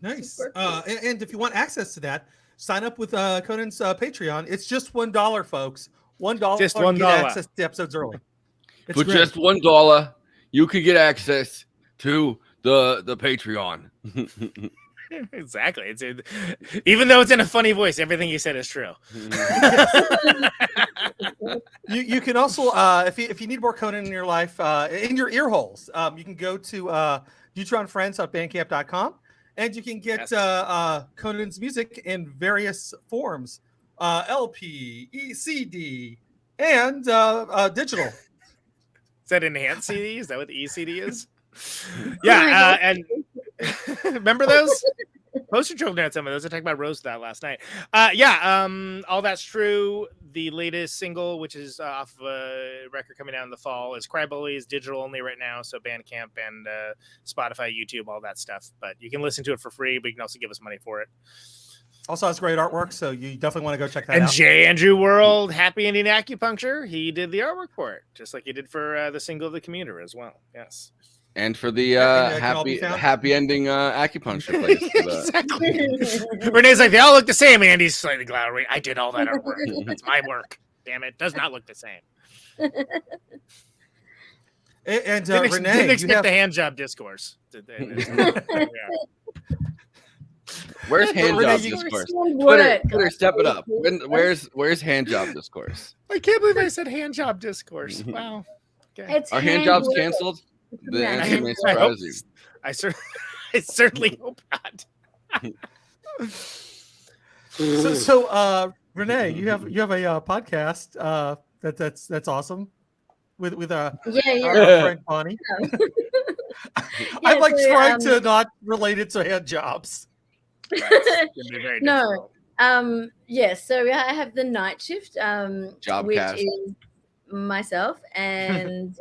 Nice. And if you want access to that, sign up with Conan's Patreon. It's just $1, folks. $1. Just $1. To get access to episodes early. For just $1, you could get access to the Patreon. Exactly. It's even though it's in a funny voice, everything you said is true. You can also, if you need more Conan in your life, in your ear holes, you can go to neutronfriends.bandcamp.com. And you can get Conan's music in various forms, LP, CD, and digital. Is that enhanced CD? Is that what the ECD is? Yeah, and remember those? Poster Children had some of those. I talked about Rose that last night. All That's True. The latest single, which is off of a record coming out in the fall, is Cry Bully. Is digital only right now, so Bandcamp and Spotify, YouTube, all that stuff. But you can listen to it for free, but you can also give us money for it. Also has great artwork, so you definitely want to go check that out. And J. Andrew World, Happy Ending Acupuncture, he did the artwork for it, just like he did for the single The Commuter as well. Yes. And for the happy ending acupuncture place. Exactly. Renee's like, they all look the same. Andy's slightly glowering. I did all that artwork. That's my work. Damn it. Does not look the same. And didn't Renee, expect the hand job discourse. Where's hand job discourse? Twitter, step it up. Where's hand job discourse? I can't believe I said hand job discourse. Wow. Okay. Are hand jobs canceled? The answer may surprise you. I certainly hope not. So Renee, you have a podcast that's awesome with our friend Bonnie. I'm like trying to not relate it to hand jobs. No. So I have the night shift, which is myself and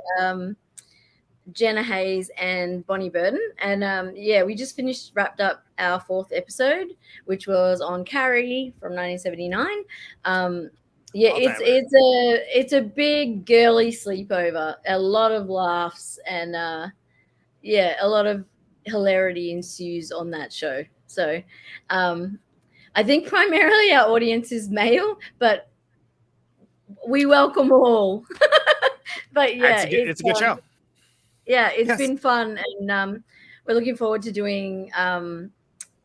Jenna Hayes and Bonnie Burden, and we just wrapped up our 4th episode, which was on Carrie from 1979. It's a big girly sleepover, a lot of laughs, and a lot of hilarity ensues on that show. So I think primarily our audience is male, but we welcome all. But it's a good show. Yeah, it's been fun, and we're looking forward to doing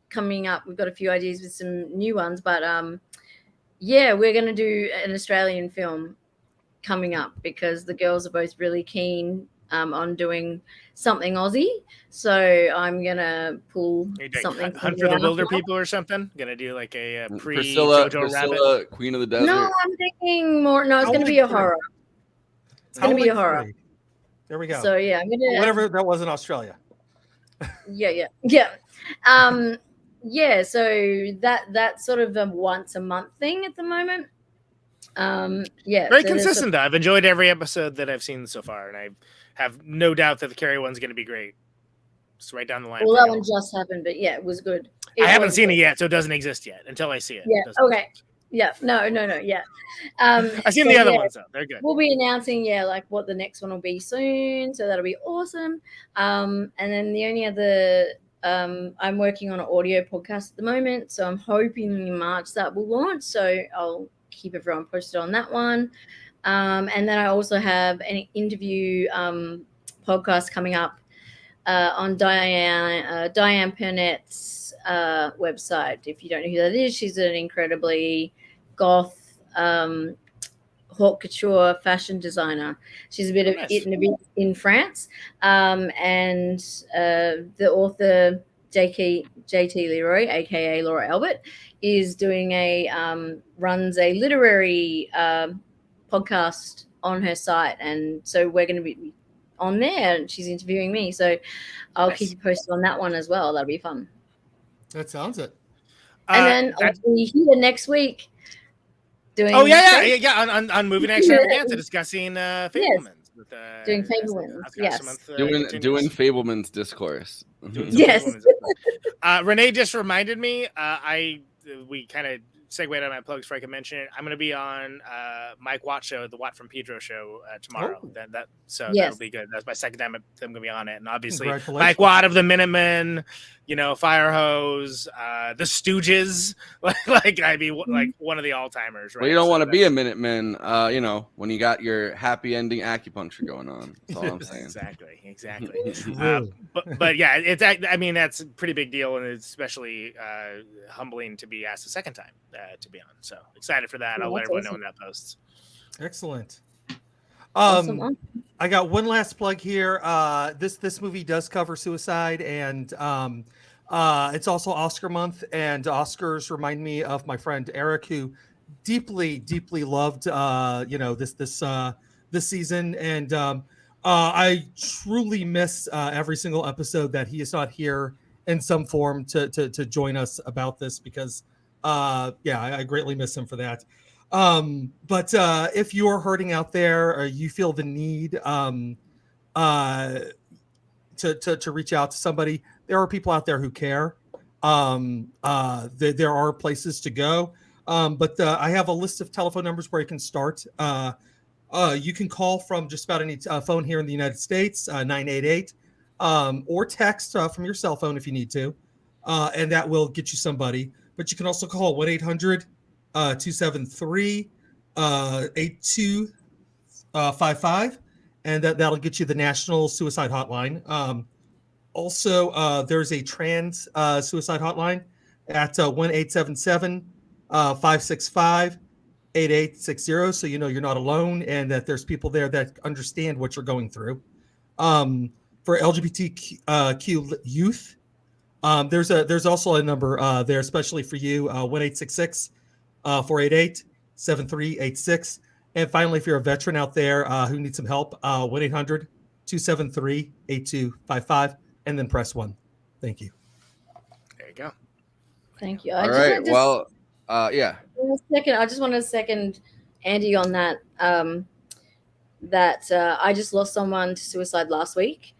coming up. We've got a few ideas with some new ones, but we're going to do an Australian film coming up because the girls are both really keen on doing something Aussie. So I'm going to pull something. Hunt for the Wilder People or something? Going to do like a Priscilla, Rabbit? Queen of the Desert? No, I'm thinking more. No, it's going to be a horror. It's going to be a horror. There we go. So I'm going to. Whatever that was in Australia. Yeah. So that's sort of a once a month thing at the moment. Very consistent. I've enjoyed every episode that I've seen so far, and I have no doubt that the Carrie one's going to be great. It's right down the line. Well, that one just happened, but it was good. I haven't seen it yet, so it doesn't exist yet until I see it. Yeah. Okay. Yeah. No. Yeah. I've seen the other ones though. They're good. We'll be announcing like what the next one will be soon, so that'll be awesome. And then the only other I'm working on an audio podcast at the moment, so I'm hoping in March that will launch. So I'll keep everyone posted on that one. And then I also have an interview podcast coming up on Diane Pernett's website. If you don't know who that is, she's an incredibly goth haute couture fashion designer. She's a bit of it and a bit in France. And the author JT Leroy, aka Laura Albert, is doing runs a literary podcast on her site, and so we're going to be on there, and she's interviewing me. So I'll keep you posted on that one as well. That'll be fun. That sounds it. And then I'll be here next week doing. Oh yeah. On Movie Night Extravaganza, discussing Fabelmans. With, doing Fabelmans. Yes. Doing Fabelmans discourse. Yes. Renee just reminded me. We kind of segued on my plugs before I could mention it. I'm going to be on Mike Watt show, the Watt from Pedro show tomorrow. That'll be good. That's my second time I'm going to be on it, and obviously Mike Watt of the Minutemen, Fire Hose, the Stooges, like one of the all timers. Right? Well, you don't want to be a Minuteman, when you got your happy ending acupuncture going on. That's all I'm saying. Exactly. But yeah, that's a pretty big deal, and it's especially humbling to be asked a second time to be on. So excited for that. I'll let everyone know when that posts. Excellent. Awesome. I got one last plug here. This movie does cover suicide, and it's also Oscar month, and Oscars remind me of my friend Eric, who deeply loved this season, and I truly miss every single episode that he is not here in some form to join us about this, because I greatly miss him for that. But if you're hurting out there, or you feel the need to reach out to somebody, there are people out there who care. There are places to go. But I have a list of telephone numbers where you can start. You can call from just about any phone here in the United States, 988, or text from your cell phone if you need to, and that will get you somebody. But you can also call 1-800-273-8255, and that'll get you the National Suicide Hotline. Also, there's a trans suicide hotline at 1-877-565-8860. So you know you're not alone and that there's people there that understand what you're going through. For LGBTQ youth, there's also a number there, especially for you, 1-866-488-7386. And finally, if you're a veteran out there who needs some help, 1-800-273-8255, and then press 1. Thank you. There you go. Thank you. All right. Well, yeah. I just want to second Andy on that. I just lost someone to suicide last week.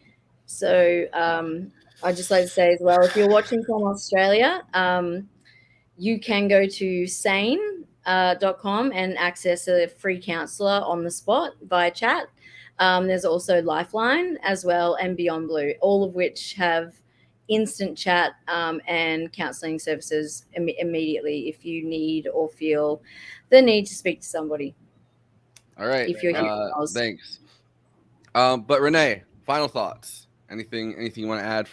So I just like to say as well, if you're watching from Australia, you can go to sane.com and access a free counselor on the spot via chat. There's also Lifeline as well and Beyond Blue, all of which have instant chat and counseling services immediately if you need or feel the need to speak to somebody. All right. If you're here, thanks. But Renee, final thoughts. Anything you want to add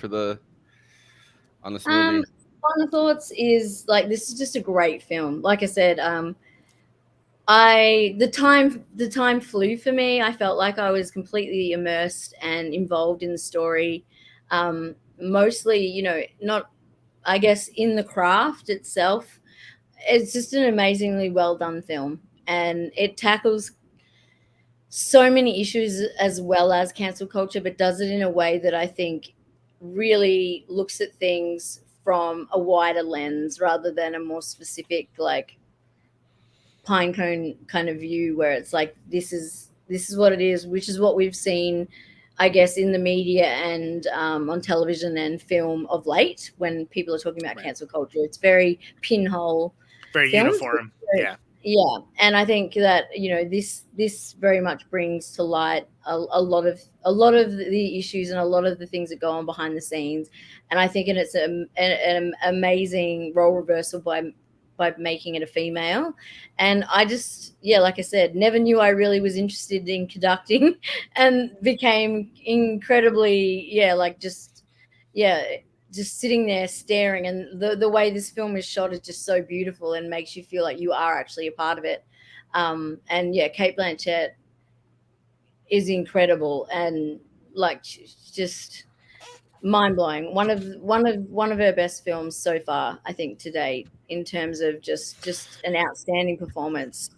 on this movie? Final thoughts is like this is just a great film. Like I said, the time flew for me. I felt like I was completely immersed and involved in the story. Mostly, not, I guess, in the craft itself. It's just an amazingly well done film, and it tackles so many issues as well as cancel culture, but does it in a way that I think really looks at things from a wider lens rather than a more specific, like, pine cone kind of view where it's like this is what it is, which is what we've seen, I guess, in the media and on television and film of late when people are talking about cancel culture. It's very pinhole, very films. Uniform. Yeah, and I think that this very much brings to light a lot of the issues and a lot of the things that go on behind the scenes, and I think it's an amazing role reversal by making it a female. And I just, like I said, never knew I really was interested in conducting and became incredibly, just sitting there staring. And the way this film is shot is just so beautiful and makes you feel like you are actually a part of it. Cate Blanchett is incredible and like just mind-blowing. One of her best films so far, I think, to date, in terms of just an outstanding performance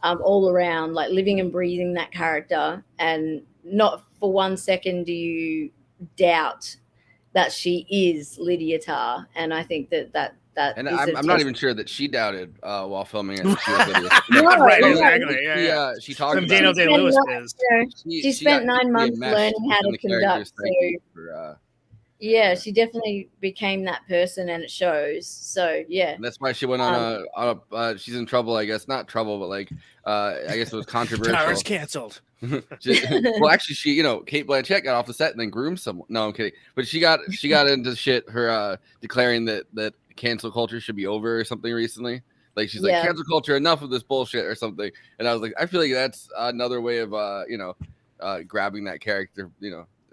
all around, like living and breathing that character, and not for one second do you doubt that she is Lydia Tarr. And I think that and I'm not even sure that she doubted while filming it. She was Lydia. Right, exactly. She talked about Daniel Day-Lewis is. She spent 9 months learning how to conduct. She definitely became that person, and it shows. So and that's why she went on she's in trouble, I guess. Not trouble, but like I guess it was controversial. Towers canceled. Well, actually, she, Cate Blanchett got off the set and then groomed someone. No, I'm kidding. But she got into shit. Her declaring that cancel culture should be over or something recently. Like she's like, cancel culture, enough of this bullshit or something. And I was like, I feel like that's another way of grabbing that character,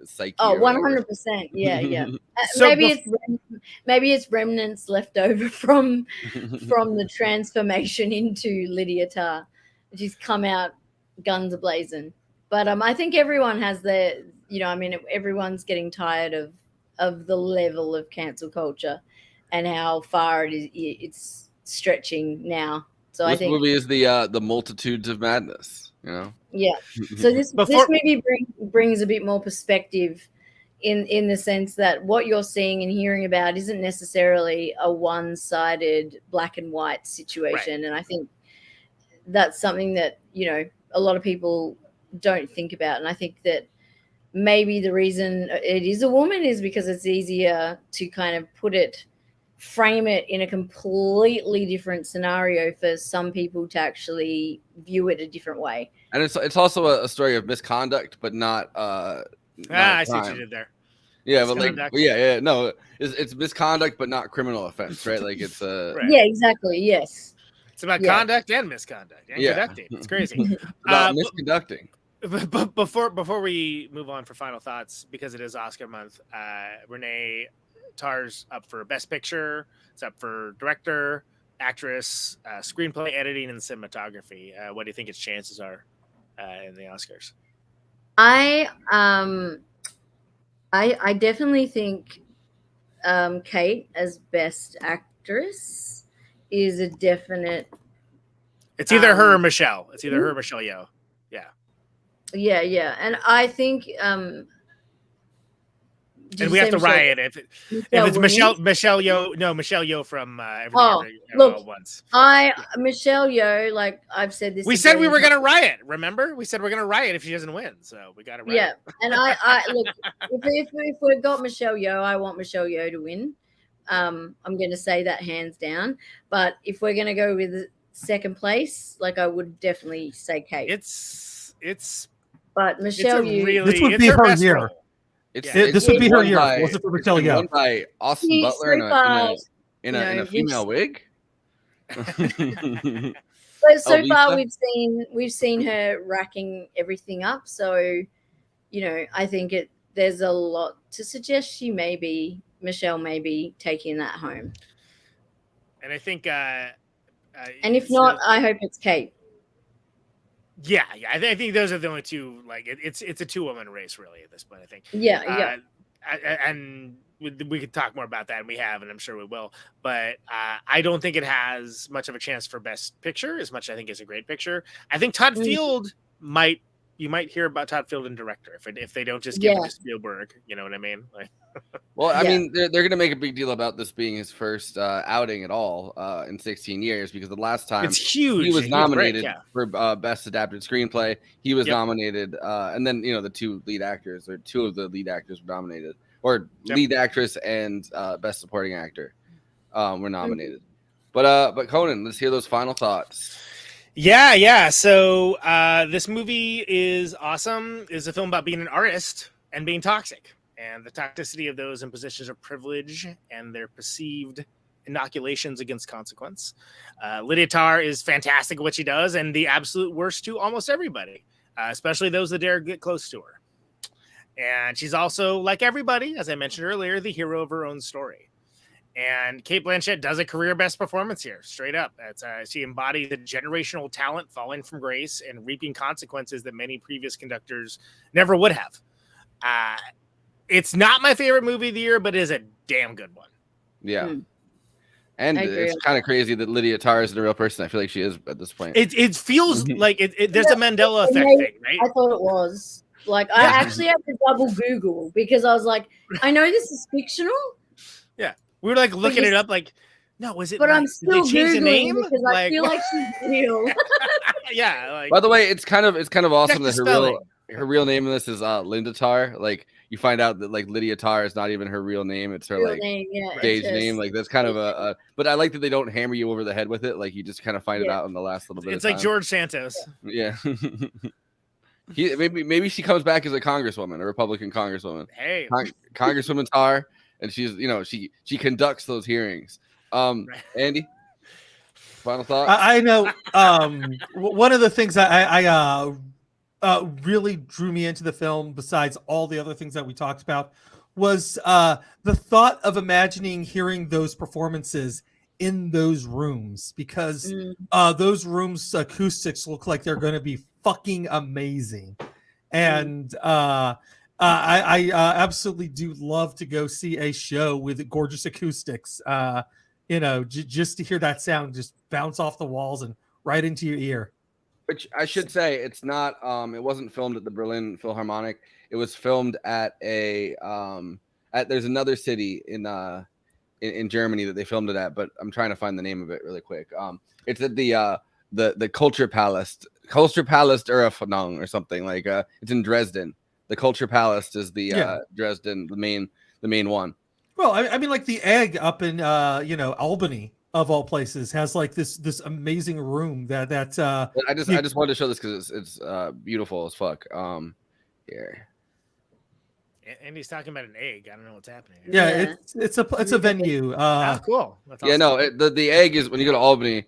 psyche. Oh, 100%. Yeah. So maybe it's remnants left over from the transformation into Lydia Tarr. She's come out guns a-blazing. But I think everyone has their, everyone's getting tired of the level of cancel culture and how far it's stretching now. So this I think movie is the multitudes of madness, Yeah. So this movie brings a bit more perspective in the sense that what you're seeing and hearing about isn't necessarily a one-sided black and white situation. Right. And I think that's something that, a lot of people don't think about. And I think that maybe the reason it is a woman is because it's easier to kind of frame it in a completely different scenario for some people to actually view it a different way. And it's also a story of misconduct, but not I see what you did there. Yeah, but no, it's misconduct, but not criminal offense, right? Like it's right. Yeah, exactly. Yes. It's about conduct and misconduct and conducting. It's crazy. About misconducting. But before we move on for final thoughts, because it is Oscar month, Renee Tarr's up for Best Picture, It's up for director, actress, screenplay, editing, and cinematography. What do you think its chances are in the Oscars? I definitely think Cate as best actress is a definite. It's either her or Michelle. It's either her or Michelle Yeoh. Yeah. Yeah, and I think. And we have to riot if it's Michelle Yeoh. No, Michelle Yeoh from Everything All Once. Michelle Yeoh, like I've said this. We said we were gonna riot. Remember, we said we're gonna riot if she doesn't win. So we got to riot. Yeah, and I look if we've got Michelle Yeoh, I want Michelle Yeoh to win. I'm going to say that hands down. But if we're going to go with second place, like I would definitely say Cate. But Michelle Yeoh, this would be her year. Role. This would be her year. Was it for Michelle Yeoh? Won by Austin Butler in a female wig. So far we've seen her racking everything up. So, I think there's a lot to suggest Michelle may be taking that home. And I think, and if not, I hope it's Cate. Yeah. I think those are the only two. Like it's a 2-woman race, really, at this point. I think. Yeah. And we could talk more about that, and we have, and I'm sure we will. But I don't think it has much of a chance for Best Picture, as much as I think it's a great picture. I think Todd Field you might hear about Todd Field and director if they don't just give it to Spielberg. You know what I mean? Like, well, I mean, they're going to make a big deal about this being his first outing at all in 16 years, because the last time it's huge. He was nominated for Best Adapted Screenplay. He was nominated, and then the two of the lead actors were nominated, or lead actress and Best Supporting Actor were nominated. But Conan, let's hear those final thoughts. Yeah. So this movie is awesome. It's a film about being an artist and being toxic, and the toxicity of those in positions of privilege and their perceived inoculations against consequence. Lydia Tarr is fantastic at what she does, and the absolute worst to almost everybody, especially those that dare get close to her. And she's also, like everybody, as I mentioned earlier, the hero of her own story. And Cate Blanchett does a career best performance here, straight up. She embodies the generational talent falling from grace and reaping consequences that many previous conductors never would have. It's not my favorite movie of the year, but it is a damn good one. Yeah. And it's kind of crazy that Lydia Tarr isn't a real person. I feel like she is at this point. It feels like there's a Mandela effect thing, right? I thought it was. Like, I actually had to double Google because I was like, I know this is fictional. Yeah. We were like looking it up, like, no, was it? But I'm still Googling because I feel like she's real. Yeah. Like, by the way, it's kind of awesome that her real name in this is Linda Tarr. Like, you find out that like Lydia Tarr is not even her real name; it's her stage name. Like, that's kind of a. But I like that they don't hammer you over the head with it. Like, you just kind of find it out in the last little bit. It's like time. George Santos. Yeah. Maybe she comes back as a congresswoman, a Republican congresswoman. Hey, Congresswoman Tarr. And she's, she conducts those hearings. Andy, final thought. I know. One of the things I really drew me into the film, besides all the other things that we talked about, was the thought of imagining hearing those performances in those rooms, because those rooms' acoustics look like they're going to be fucking amazing, and I absolutely do love to go see a show with gorgeous acoustics. Just to hear that sound just bounce off the walls and right into your ear. Which I should say, it's not. It wasn't filmed at the Berlin Philharmonic. It was filmed at there's another city in Germany that they filmed it at, but I'm trying to find the name of it really quick. It's at the Culture Palace or something like. It's in Dresden. The Culture Palace is the Dresden, the main one. Well, I mean, like the Egg up in Albany of all places has like this amazing room that I just wanted to show this because it's beautiful as fuck. Here. Andy's talking about an egg. I don't know what's happening here. Yeah, it's a venue. Cool. That's awesome. No, the Egg is when you go to Albany.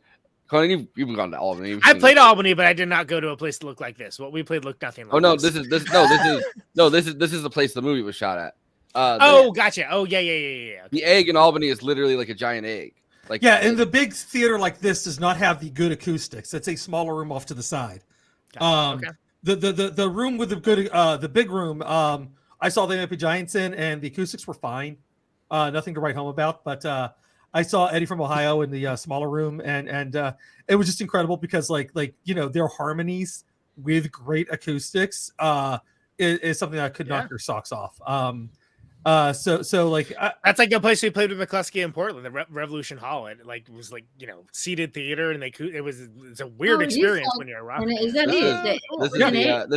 Conan, you've gone to Albany. I played Albany, but I did not go to a place that looked like this. What we played looked nothing like this. This is the place the movie was shot at. Gotcha. Oh, yeah. Okay. The Egg in Albany is literally like a giant egg. Like and the big theater like this does not have the good acoustics. It's a smaller room off to the side. Okay. The room with the good the big room I saw the Happy Giants in, and the acoustics were fine. Nothing to write home about, but I saw Eddie from Ohio in the smaller room, and it was just incredible because like their harmonies with great acoustics is something that could knock your socks off. So like that's like a place we played with McCluskey in Portland, the Revolution Hall. It like was like seated theater, and it's a weird experience when you're rocking. This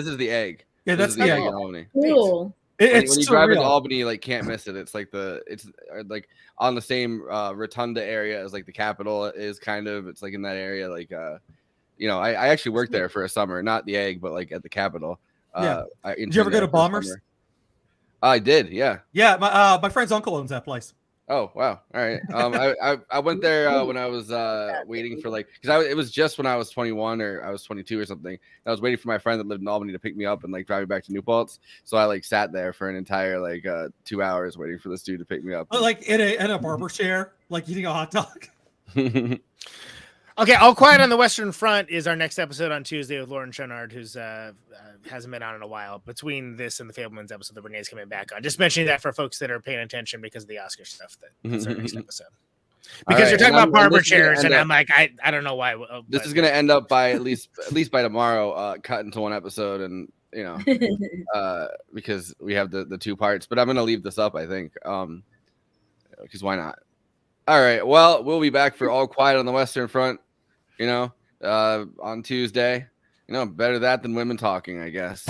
is the Egg. Yeah, that's the Egg. Albany. Cool. When you drive into Albany, like can't miss it. It's like on the same rotunda area as like the Capitol is kind of. It's like in that area. Like I actually worked there for a summer, not the Egg, but like at the Capitol. Did you ever go to Bombers? I did, yeah. Yeah, my friend's uncle owns that place. Oh wow! All right. I went there when I was waiting for because it was just when I was 21 or I was 22 or something. I was waiting for my friend that lived in Albany to pick me up and like drive me back to New Paltz. So I like sat there for an entire 2 hours waiting for this dude to pick me up. Like in a barber chair, like eating a hot dog. Okay, All Quiet on the Western Front is our next episode on Tuesday with Lauren Schoenhardt, who's hasn't been on in a while. Between this and the Fablemans episode that Renee's coming back on, just mentioning that for folks that are paying attention because of the Oscar stuff. That's our next episode. Because you're talking about barber chairs, and I'm like, I don't know why. This is going to end up by at least by tomorrow, cut into one episode, and because we have the two parts. But I'm going to leave this up, I think, because why not? All right. Well, we'll be back for All Quiet on the Western Front, on Tuesday. Better that than women talking, I guess.